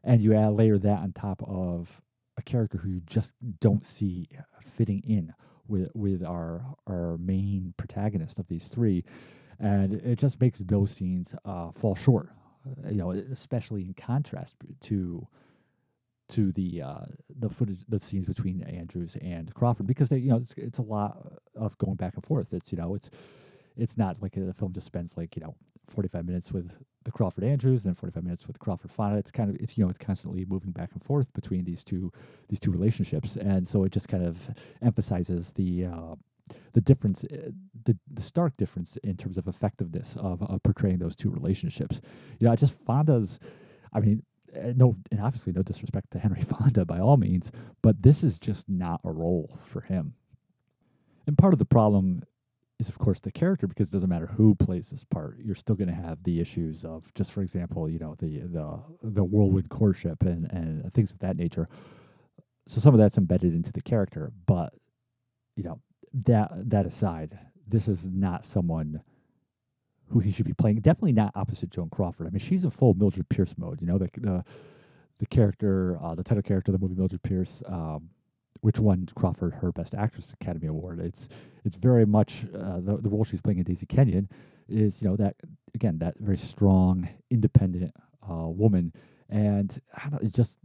and you layer that on top of a character who you just don't see fitting in with our main protagonist of these three, and it just makes those scenes fall short. Especially in contrast to the footage, the scenes between Andrews and Crawford, because they, it's a lot of going back and forth. It's not like the film just spends, like, 45 minutes with the Crawford Andrews and then 45 minutes with Crawford Fonda. It's constantly moving back and forth between these two relationships, and so it just kind of emphasizes the difference, the stark difference in terms of effectiveness of portraying those two relationships. Just Fonda's, I mean, no, and obviously no disrespect to Henry Fonda by all means, but this is just not a role for him. And part of the problem is, of course, the character, because it doesn't matter who plays this part, you're still going to have the issues of, just for example, the whirlwind courtship and things of that nature. So some of that's embedded into the character, but that aside, this is not someone who he should be playing. Definitely not opposite Joan Crawford. I mean, she's in full Mildred Pierce mode. The character, the title character of the movie, Mildred Pierce, which won Crawford her Best Actress Academy Award. It's very much the role she's playing in Daisy Kenyon is, that, again, that very strong, independent woman, and I don't know, it's just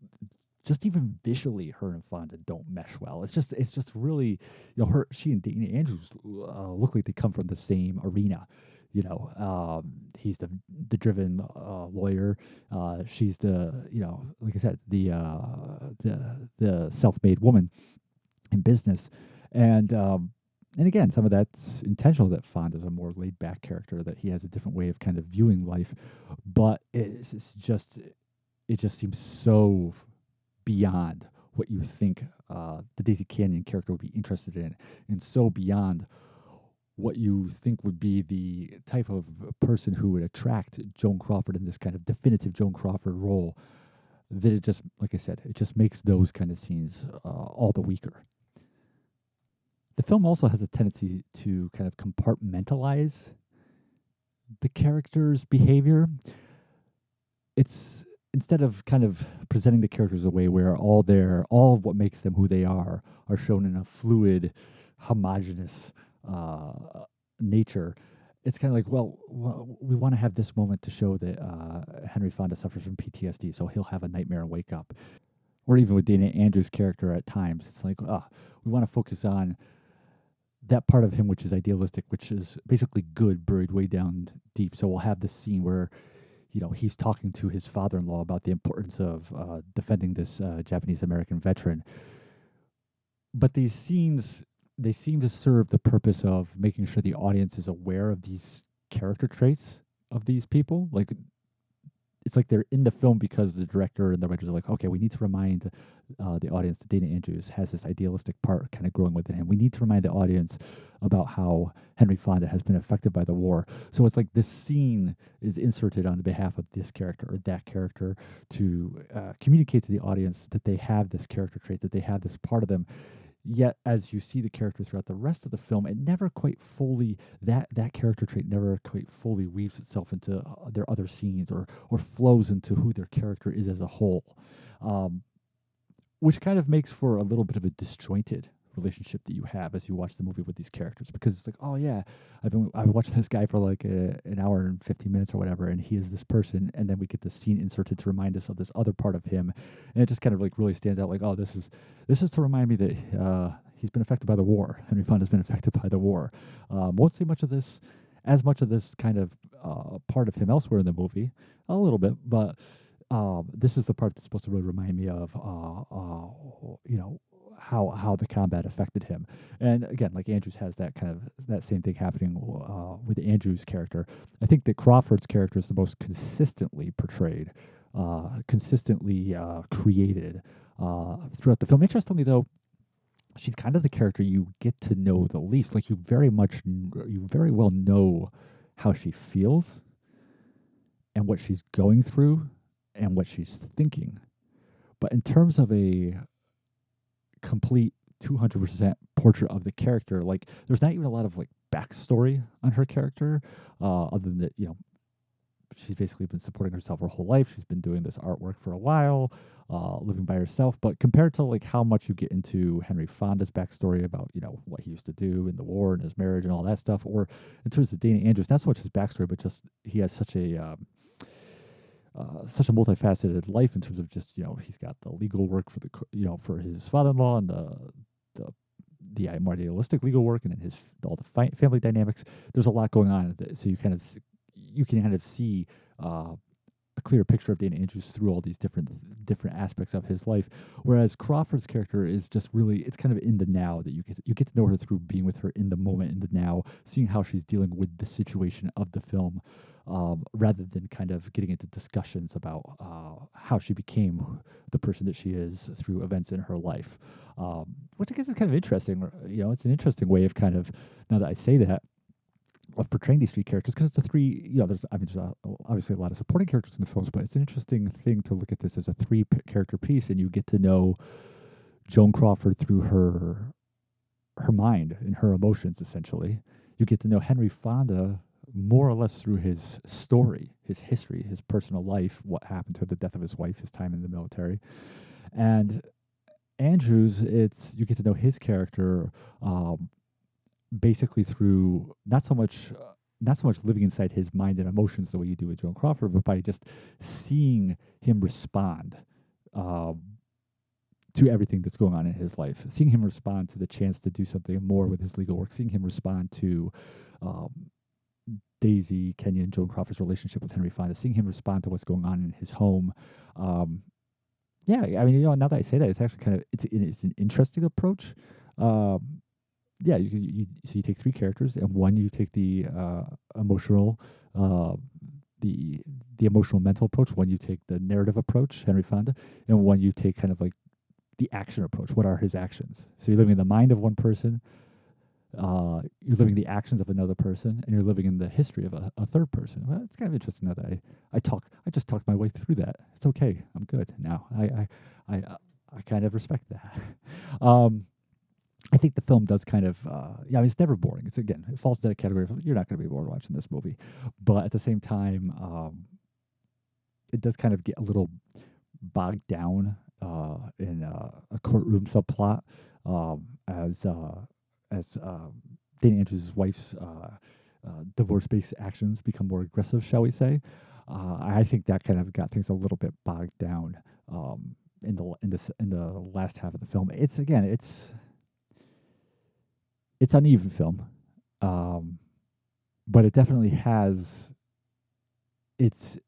even visually, her and Fonda don't mesh well. It's just really, she and Dana Andrews look like they come from the same arena. He's the driven lawyer. She's like I said, the self-made woman in business, and again, some of that's intentional. That Fonda's a more laid-back character, that he has a different way of kind of viewing life, but it just seems so beyond what you think the Daisy Canyon character would be interested in, and so beyond what you think would be the type of person who would attract Joan Crawford in this kind of definitive Joan Crawford role, that it just, like I said, it just makes those kind of scenes all the weaker. The film also has a tendency to kind of compartmentalize the character's behavior. It's instead of kind of presenting the characters a way where all of what makes them who they are shown in a fluid, homogenous nature. It's kind of like, well, we want to have this moment to show that Henry Fonda suffers from PTSD, so he'll have a nightmare and wake up. Or even with Dana Andrews' character at times, it's like, we want to focus on that part of him which is idealistic, which is basically good buried way down deep. So we'll have this scene where he's talking to his father-in-law about the importance of defending this Japanese-American veteran. But these scenes, they seem to serve the purpose of making sure the audience is aware of these character traits of these people. Like, it's like they're in the film because the director and the writers are like, okay, we need to remind the audience that Dana Andrews has this idealistic part kind of growing within him. We need to remind the audience about how Henry Fonda has been affected by the war. So it's like this scene is inserted on behalf of this character or that character to communicate to the audience that they have this character trait, that they have this part of them. Yet, as you see the character throughout the rest of the film, it never quite fully that character trait never quite fully weaves itself into their other scenes or flows into who their character is as a whole, which kind of makes for a little bit of a disjointed relationship that you have as you watch the movie with these characters, because it's like, oh yeah, I've watched this guy for like an hour and 15 minutes or whatever, and he is this person, and then we get this scene inserted to remind us of this other part of him, and it just kind of like really stands out, like, oh, this is to remind me that he's been affected by the war. Henry Fonda's been affected by the war. Won't see as much of this kind of part of him elsewhere in the movie, a little bit, but this is the part that's supposed to really remind me of how the combat affected him. And again, like, Andrews has that same thing happening with Andrews' character. I think that Crawford's character is the most consistently portrayed, consistently created throughout the film. Interestingly, though, she's kind of the character you get to know the least. Like, you very well know how she feels and what she's going through and what she's thinking. But in terms of a complete 200% portrait of the character, like, there's not even a lot of like backstory on her character, other than that, she's basically been supporting herself her whole life. She's been doing this artwork for a while, living by herself. But compared to like how much you get into Henry Fonda's backstory about what he used to do in the war and his marriage and all that stuff, or in terms of Dana Andrews, not so much his backstory, but just he has such a multifaceted life in terms of just he's got the legal work for for his father-in-law, and the more idealistic legal work, and then all the family dynamics. There's a lot going on, so you can kind of see a clear picture of Dana Andrews through all these different aspects of his life. Whereas Crawford's character is just really, it's kind of in the now, that you get to know her through being with her in the moment, in the now, seeing how she's dealing with the situation of the film, rather than kind of getting into discussions about how she became the person that she is through events in her life, which I guess is kind of interesting. It's an interesting way of kind of, now that I say that, of portraying these three characters, because it's the three, there's obviously a lot of supporting characters in the films, but it's an interesting thing to look at this as a character piece, and you get to know Joan Crawford through her mind and her emotions, essentially. You get to know Henry Fonda more or less through his story, his history, his personal life, what happened to him, the death of his wife, his time in the military. And Andrews, you get to know his character basically through not so much living inside his mind and emotions the way you do with Joan Crawford, but by just seeing him respond to everything that's going on in his life, seeing him respond to the chance to do something more with his legal work, seeing him respond to Daisy Kenyon, Joan Crawford's relationship with Henry Fonda, seeing him respond to what's going on in his home. Um, yeah, I mean, now that I say that, it's actually kind of it's an interesting approach. Um, yeah, so you take three characters, and one you take the emotional, uh, the the emotional mental approach. One you take the narrative approach, Henry Fonda, and one you take kind of like the action approach. What are his actions? So you're living in the mind of one person, you're living the actions of another person, and you're living in the history of a third person. Well, it's kind of interesting that I just talked my way through that. It's okay. I'm good now. I kind of respect that. um, I think the film does kind of, yeah, I mean, it's never boring. It's again, it falls into that category of you're not going to be bored watching this movie, but at the same time, it does kind of get a little bogged down in a courtroom subplot as Dana Andrews' wife's divorce-based actions become more aggressive, shall we say? I think that kind of got things a little bit bogged down in the last half of the film. It's again, it's uneven film, um, but it definitely has its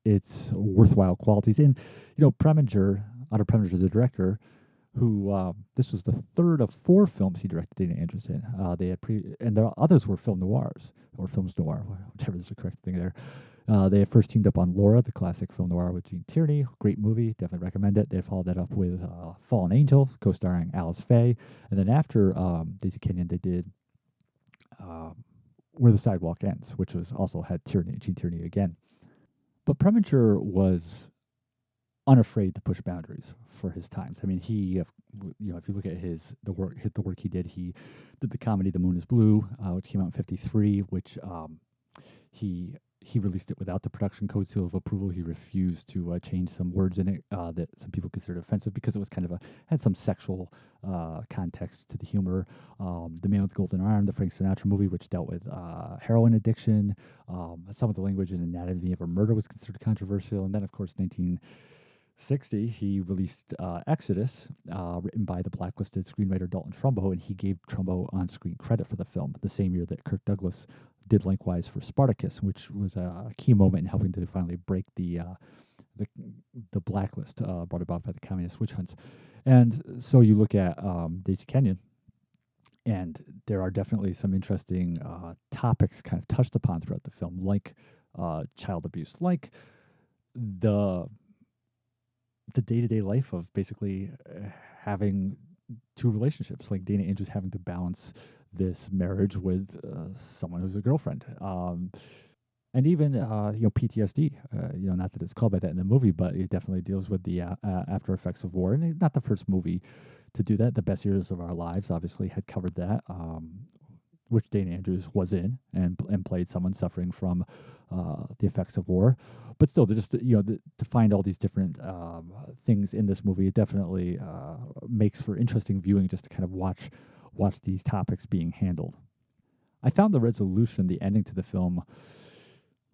worthwhile qualities. And Preminger, Otto Preminger, the director, who this was the third of four films he directed Dana Andrews in. They had and the others were film noirs or films noir, whichever is the correct thing there. They had first teamed up on Laura, the classic film noir with Gene Tierney. Great movie, definitely recommend it. They followed that up with Fallen Angel, co-starring Alice Faye, and then after Daisy Kenyon, they did Where the Sidewalk Ends, which was also had Gene Tierney again. But Preminger was unafraid to push boundaries for his times. I mean, if you look at the work he did the comedy The Moon Is Blue, which came out in '53, which he released it without the production code seal of approval. He refused to change some words in it that some people considered offensive because it was kind of had some sexual context to the humor. The Man with the Golden Arm, the Frank Sinatra movie, which dealt with heroin addiction. Some of the language in Anatomy of a Murder was considered controversial. And then, of course, 1960, he released Exodus, written by the blacklisted screenwriter Dalton Trumbo, and he gave Trumbo on-screen credit for the film the same year that Kirk Douglas did likewise for Spartacus, which was a key moment in helping to finally break the blacklist brought about by the communist witch hunts. And so you look at Daisy Kenyon, and there are definitely some interesting topics kind of touched upon throughout the film, like child abuse, like the day-to-day life of basically having two relationships, like Dana Andrews having to balance this marriage with someone who's a girlfriend, and even PTSD. Not that it's called by that in the movie, but it definitely deals with the after effects of war. And not the first movie to do that. The Best Years of Our Lives obviously had covered that, which Dana Andrews was in and played someone suffering from the effects of war. But still, to find all these different things in this movie, it definitely makes for interesting viewing just to kind of watch these topics being handled. I found the resolution, the ending to the film,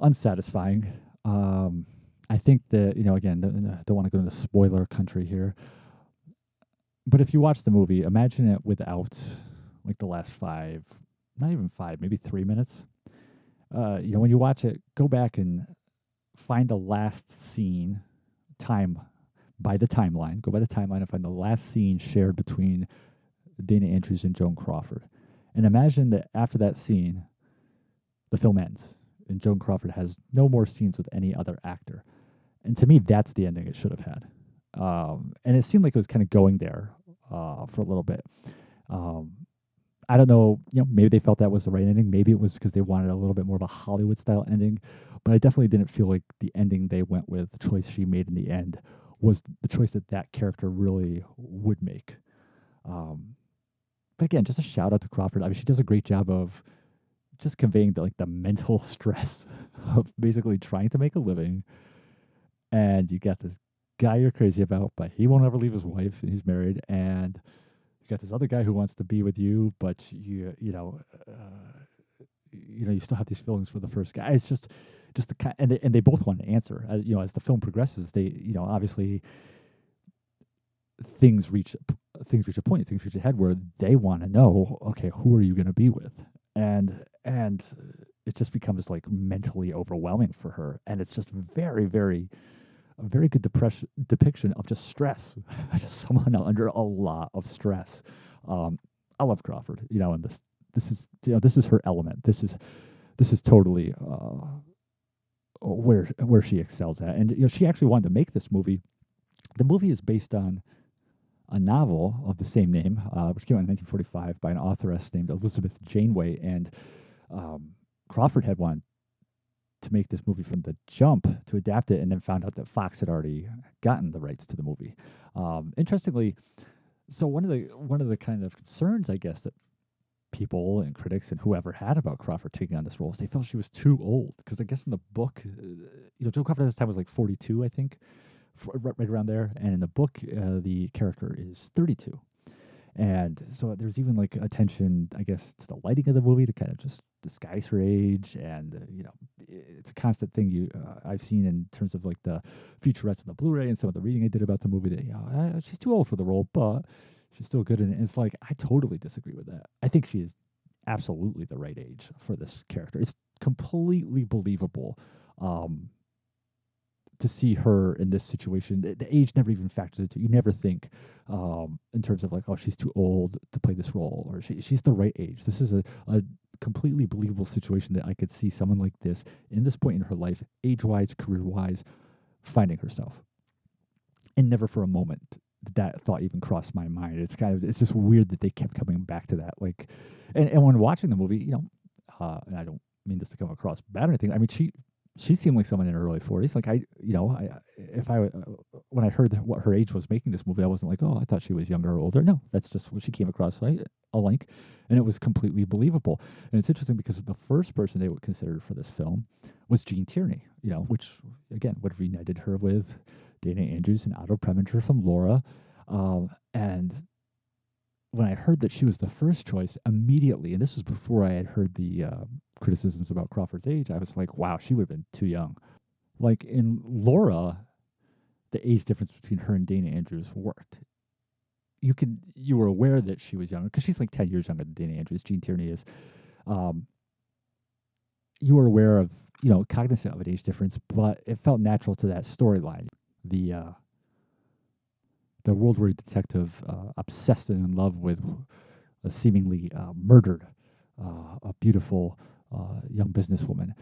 unsatisfying. I think that, again, don't want to go into spoiler country here, but if you watch the movie, imagine it without like the last not even 5, maybe 3 minutes. When you watch it, go back and find the last scene, by the timeline. Go by the timeline and find the last scene shared between Dana Andrews and Joan Crawford. And imagine that after that scene, the film ends, and Joan Crawford has no more scenes with any other actor. And to me, that's the ending it should have had. And it seemed like it was kind of going there for a little bit. I don't know, maybe they felt that was the right ending. Maybe it was because they wanted a little bit more of a Hollywood-style ending. But I definitely didn't feel like the ending they went with, the choice she made in the end, was the choice that character really would make. But again, just a shout out to Crawford. I mean, she does a great job of just conveying the mental stress of basically trying to make a living. And you got this guy you're crazy about, but he won't ever leave his wife. He's married, and you got this other guy who wants to be with you, but you still have these feelings for the first guy. It's just the kind, and they both want an answer. As the film progresses, they obviously things reach a point, things reach a head where they want to know, okay, who are you going to be with? And it just becomes like mentally overwhelming for her, and it's just a very good depiction of just stress, just someone under a lot of stress. Um, I love Crawford, and this is this is her element. This is totally where she excels at, and she actually wanted to make this movie. The movie is based on a novel of the same name, which came out in 1945 by an authoress named Elizabeth Janeway, and Crawford had wanted to make this movie from the jump to adapt it, and then found out that Fox had already gotten the rights to the movie. Interestingly, so one of the kind of concerns, I guess, that people and critics and whoever had about Crawford taking on this role is they felt she was too old. Because I guess in the book, Joan Crawford at this time was like 42, I think, right around there, and in the book, the character is 32. And so there's even like attention, I guess, to the lighting of the movie to kind of just disguise her age, and it's a constant thing I've seen in terms of like the featurettes on the Blu-ray and some of the reading I did about the movie that she's too old for the role, but she's still good in it. And it's like I totally disagree with that. I think she is absolutely the right age for this character. It's completely believable. To see her in this situation, the age never even factors into. You never think in terms of like, oh, she's too old to play this role, or she's the right age. This is a completely believable situation that I could see someone like this in this point in her life, age-wise, career-wise, finding herself. And never for a moment did that thought even cross my mind. It's just weird that they kept coming back to that. Like, and when watching the movie, and I don't mean this to come across bad or anything. I mean, she seemed like someone in her early 40s. Like when I heard what her age was making this movie, I wasn't like, oh, I thought she was younger or older. No, that's just what she came across, right? Alike, and it was completely believable. And it's interesting because the first person they would consider for this film was Gene Tierney, which again would have reunited her with Dana Andrews and Otto Preminger from Laura. And when I heard that she was the first choice, immediately, and this was before I had heard the criticisms about Crawford's age, I was like, wow, she would have been too young. Like in Laura, the age difference between her and Dana Andrews worked. You were aware that she was younger because she's like 10 years younger than Dana Andrews. Gene Tierney is. You were aware of, cognizant of an age difference, but it felt natural to that storyline. The World War detective obsessed and in love with a seemingly murdered, a beautiful young businesswoman.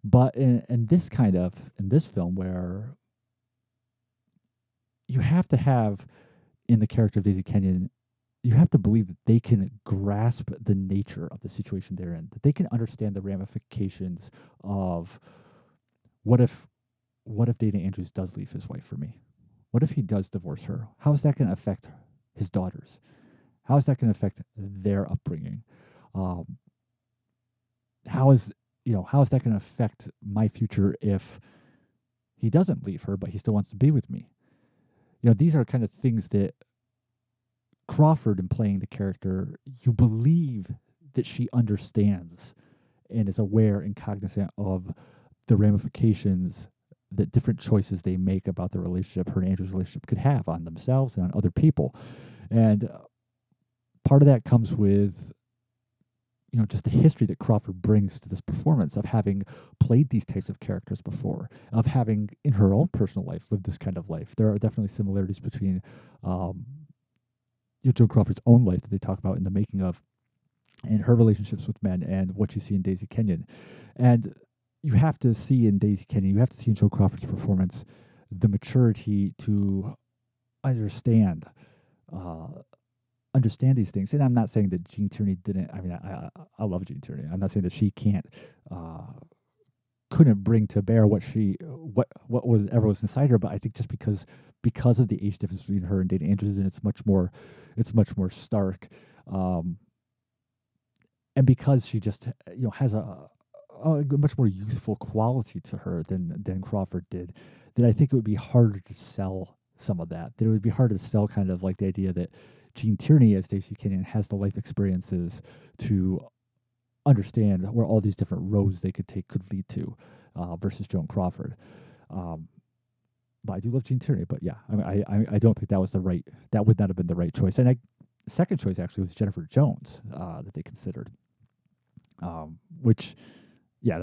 But in this film, where you have to have in the character of Daisy Kenyon, you have to believe that they can grasp the nature of the situation they're in, that they can understand the ramifications of what if Dana Andrews does leave his wife for me? What if he does divorce her? How is that going to affect his daughters? How is that going to affect their upbringing? How is that going to affect my future if he doesn't leave her, but he still wants to be with me? These are kind of things that Crawford, in playing the character, you believe that she understands and is aware and cognizant of the ramifications that different choices they make about the relationship, her and Andrew's relationship, could have on themselves and on other people. And part of that comes with, just the history that Crawford brings to this performance of having played these types of characters before, of having, in her own personal life, lived this kind of life. There are definitely similarities between Joan Crawford's own life that they talk about in the making of, and her relationships with men, and what you see in Daisy Kenyon. And you have to see in Daisy Kenyon, you have to see in Joan Crawford's performance, the maturity to understand these things. And I'm not saying that Gene Tierney didn't. I mean, I love Gene Tierney. I'm not saying that she couldn't bring to bear what was inside her. But I think just because of the age difference between her and Dana Andrews, and it's much more stark. And because she just has a much more youthful quality to her than Crawford did, that I think it would be harder to sell some of that. That it would be harder to sell kind of like the idea that Gene Tierney as Daisy Kenyon has the life experiences to understand where all these different roads they could take could lead to, versus Joan Crawford. But I do love Gene Tierney. But yeah, I mean, I don't think that would not have been the right choice. And second choice actually was Jennifer Jones that they considered, which Yeah,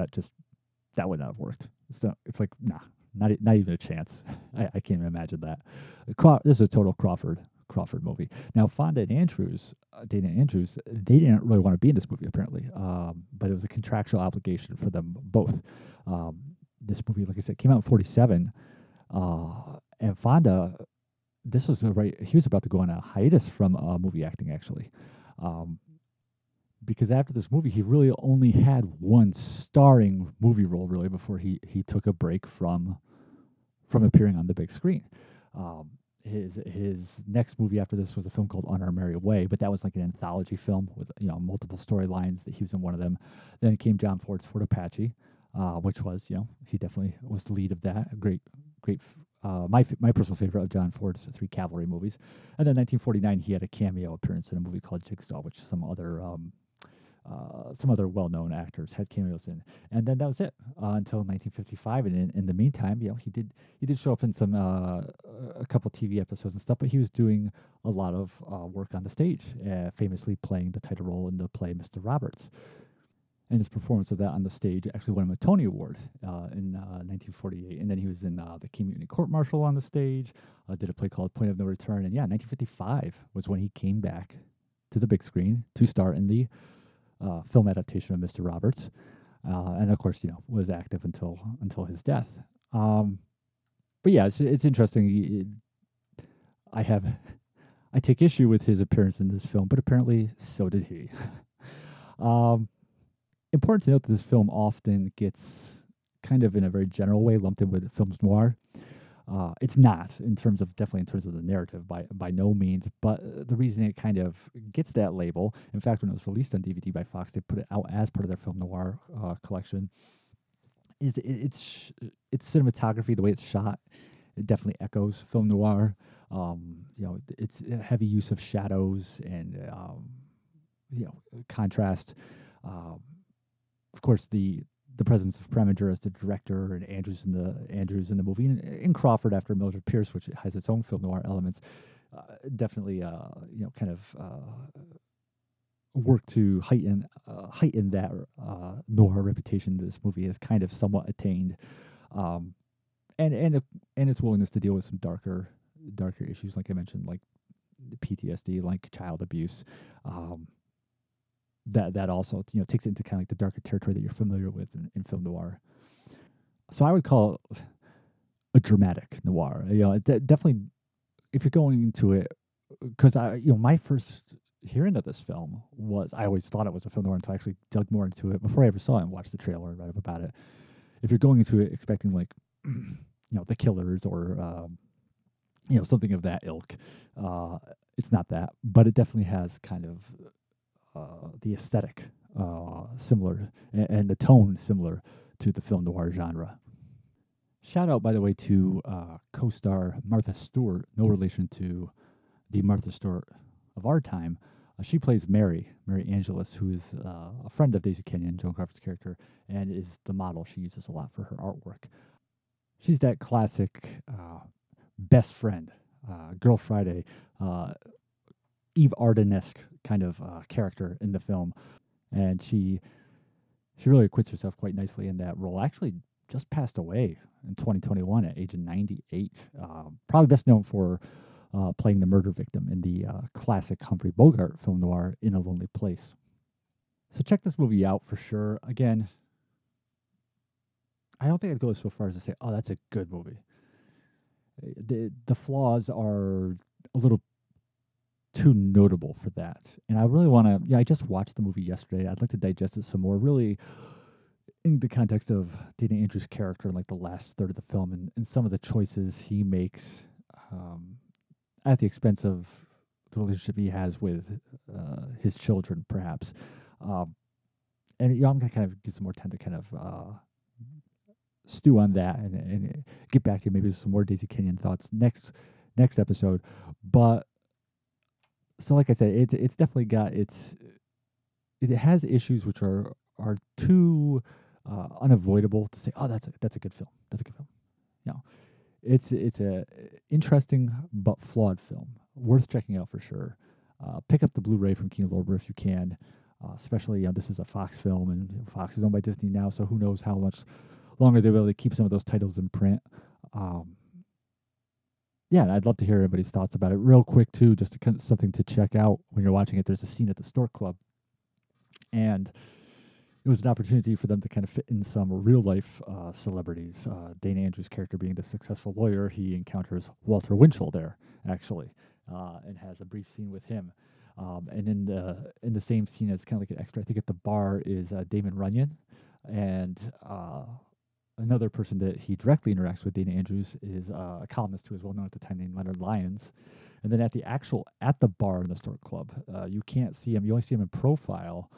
that would not have worked. It's like nah, not even a chance. I can't even imagine that. This is a total Crawford movie. Now Fonda and Andrews, Dana Andrews, they didn't really want to be in this movie apparently, but it was a contractual obligation for them both. Um, this movie, like I said, came out in '47, and Fonda, this was right. He was about to go on a hiatus from movie acting actually. Um, because after this movie, he really only had one starring movie role really before he took a break from appearing on the big screen. Um, his next movie after this was a film called On Our Merry Way, but that was like an anthology film with multiple storylines. That he was in one of them. Then came John Ford's Fort Apache, which was he definitely was the lead of that. A great. My personal favorite of John Ford's three cavalry movies, and then 1949 he had a cameo appearance in a movie called Jigsaw, which some other well-known actors had cameos in, and then that was it until 1955. And in the meantime, he did show up in some a couple TV episodes and stuff, but he was doing a lot of work on the stage, famously playing the title role in the play Mr. Roberts. And his performance of that on the stage actually won him a Tony Award in 1948. And then he was in the Community Court Martial on the stage, did a play called Point of No Return. And yeah, 1955 was when he came back to the big screen to star in the film adaptation of Mr. Roberts, and of course, was active until his death. But yeah, it's interesting. I have I take issue with his appearance in this film, but apparently so did he. um, Important to note that this film often gets kind of in a very general way lumped in with films noir. It's not definitely in terms of the narrative by no means, but the reason it kind of gets that label. In fact, when it was released on DVD by Fox, they put it out as part of their film noir collection. Its cinematography, the way it's shot, it definitely echoes film noir. It's a heavy use of shadows and contrast. Um, of course, the presence of Preminger as the director and Andrews in the movie, and Crawford after Mildred Pierce, which has its own film noir elements, definitely kind of work to heighten that noir reputation this movie has kind of somewhat attained, um, and its willingness to deal with some darker issues, like I mentioned, like PTSD, like child abuse. Um, that also takes it into kind of like the darker territory that you're familiar with in film noir. So I would call it a dramatic noir. Definitely if you're going into it, because my first hearing of this film was I always thought it was a film noir until I actually dug more into it before I ever saw it and watched the trailer and read up about it. If you're going into it expecting like the Killers or something of that ilk, it's not that, but it definitely has kind of the aesthetic similar and the tone similar to the film noir genre. Shout out, by the way, to co-star Martha Stewart, no relation to the Martha Stewart of our time. She plays Mary Angelus, who is a friend of Daisy Kenyon, Joan Crawford's character, and is the model she uses a lot for her artwork. She's that classic best friend, Girl Friday, Eve Arden-esque kind of character in the film, and she really acquits herself quite nicely in that role. Actually, just passed away in 2021 at age of 98. Probably best known for playing the murder victim in the classic Humphrey Bogart film noir In a Lonely Place. So check this movie out for sure. Again, I don't think I'd go so far as to say, "Oh, that's a good movie." The flaws are a little too notable for that. And I really want to, I just watched the movie yesterday. I'd like to digest it some more, really in the context of Dana Andrews' character in like the last third of the film and some of the choices he makes at the expense of the relationship he has with his children, perhaps. And I'm going to kind of give some more time to kind of stew on that and get back to maybe some more Daisy Kenyon thoughts next episode. But so like I said, it's definitely got it has issues which are too unavoidable to say, oh, that's a good film. That's a good film. It's a interesting but flawed film, worth checking out for sure. Pick up the Blu-ray from Kino Lorber if you can. especially, this is a Fox film, and Fox is owned by Disney now, so who knows how much longer they'll be able to keep some of those titles in print. Yeah, and I'd love to hear everybody's thoughts about it. Real quick, too, just to something to check out when you're watching it. There's a scene at the Stork Club, and it was an opportunity for them to kind of fit in some real life celebrities. Dana Andrews' character being the successful lawyer, he encounters Walter Winchell there, actually, and has a brief scene with him. And in the same scene as kind of like an extra, I think at the bar is Damon Runyon, and another person that he directly interacts with, Dana Andrews, is a columnist who was well known at the time named Leonard Lyons. And then at the bar in the Stork Club, you can't see him. You only see him in profile.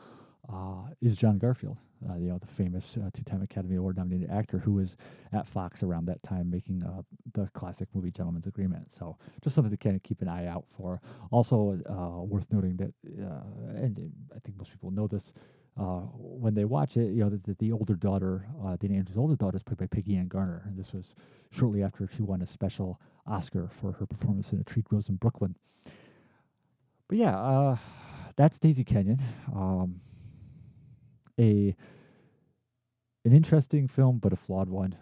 Is John Garfield, the famous two-time Academy Award-nominated actor who was at Fox around that time making the classic movie Gentleman's Agreement. So just something to kind of keep an eye out for. Also worth noting that, and I think most people know this, when they watch it, the older daughter, Dana Andrews' older daughter, is played by Peggy Ann Garner, and this was shortly after she won a special Oscar for her performance in A Tree Grows in Brooklyn. But yeah, that's Daisy Kenyon. An interesting film, but a flawed one.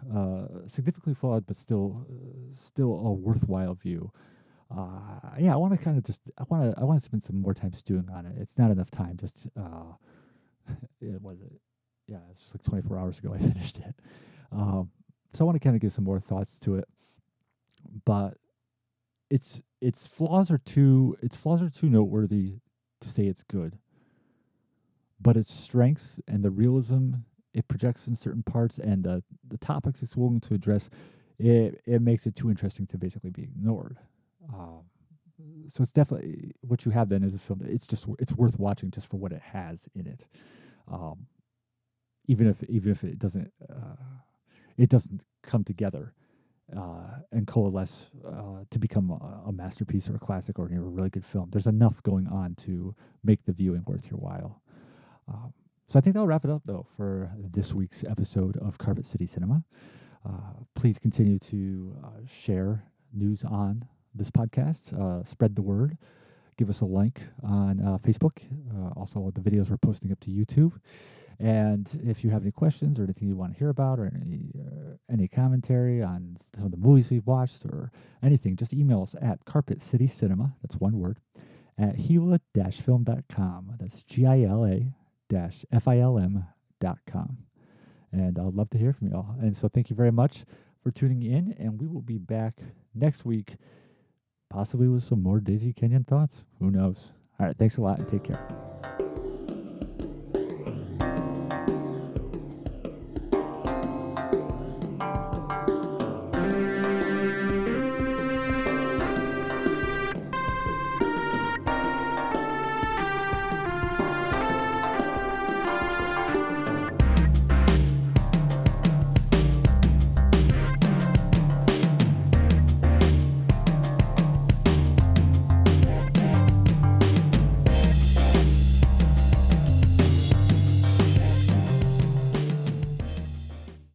Significantly flawed, but still a worthwhile view. Yeah, I want to kind of I want to spend some more time stewing on it. It's not enough time. Just it was it. Yeah, it's just like 24 hours ago I finished it. So I want to kind of give some more thoughts to it. But its flaws are too noteworthy to say it's good. But its strengths and the realism it projects in certain parts and the topics it's willing to address, it makes it too interesting to basically be ignored. So it's definitely what you have then is a film. It's worth watching just for what it has in it, even if it doesn't come together and coalesce to become a masterpiece or a classic or a really good film. There's enough going on to make the viewing worth your while. So I think that'll wrap it up, though, for this week's episode of Carpet City Cinema. Please continue to share news on this podcast. Spread the word. Give us a like on Facebook. Also, the videos we're posting up to YouTube. And if you have any questions or anything you want to hear about or any commentary on some of the movies we've watched or anything, just email us at carpetcitycinema, that's one word, at gila-film.com. That's GILA-film.com. And I'd love to hear from you all. And so thank you very much for tuning in, and we will be back next week, possibly with some more Daisy Kenyon thoughts. Who knows? All right, thanks a lot, and take care.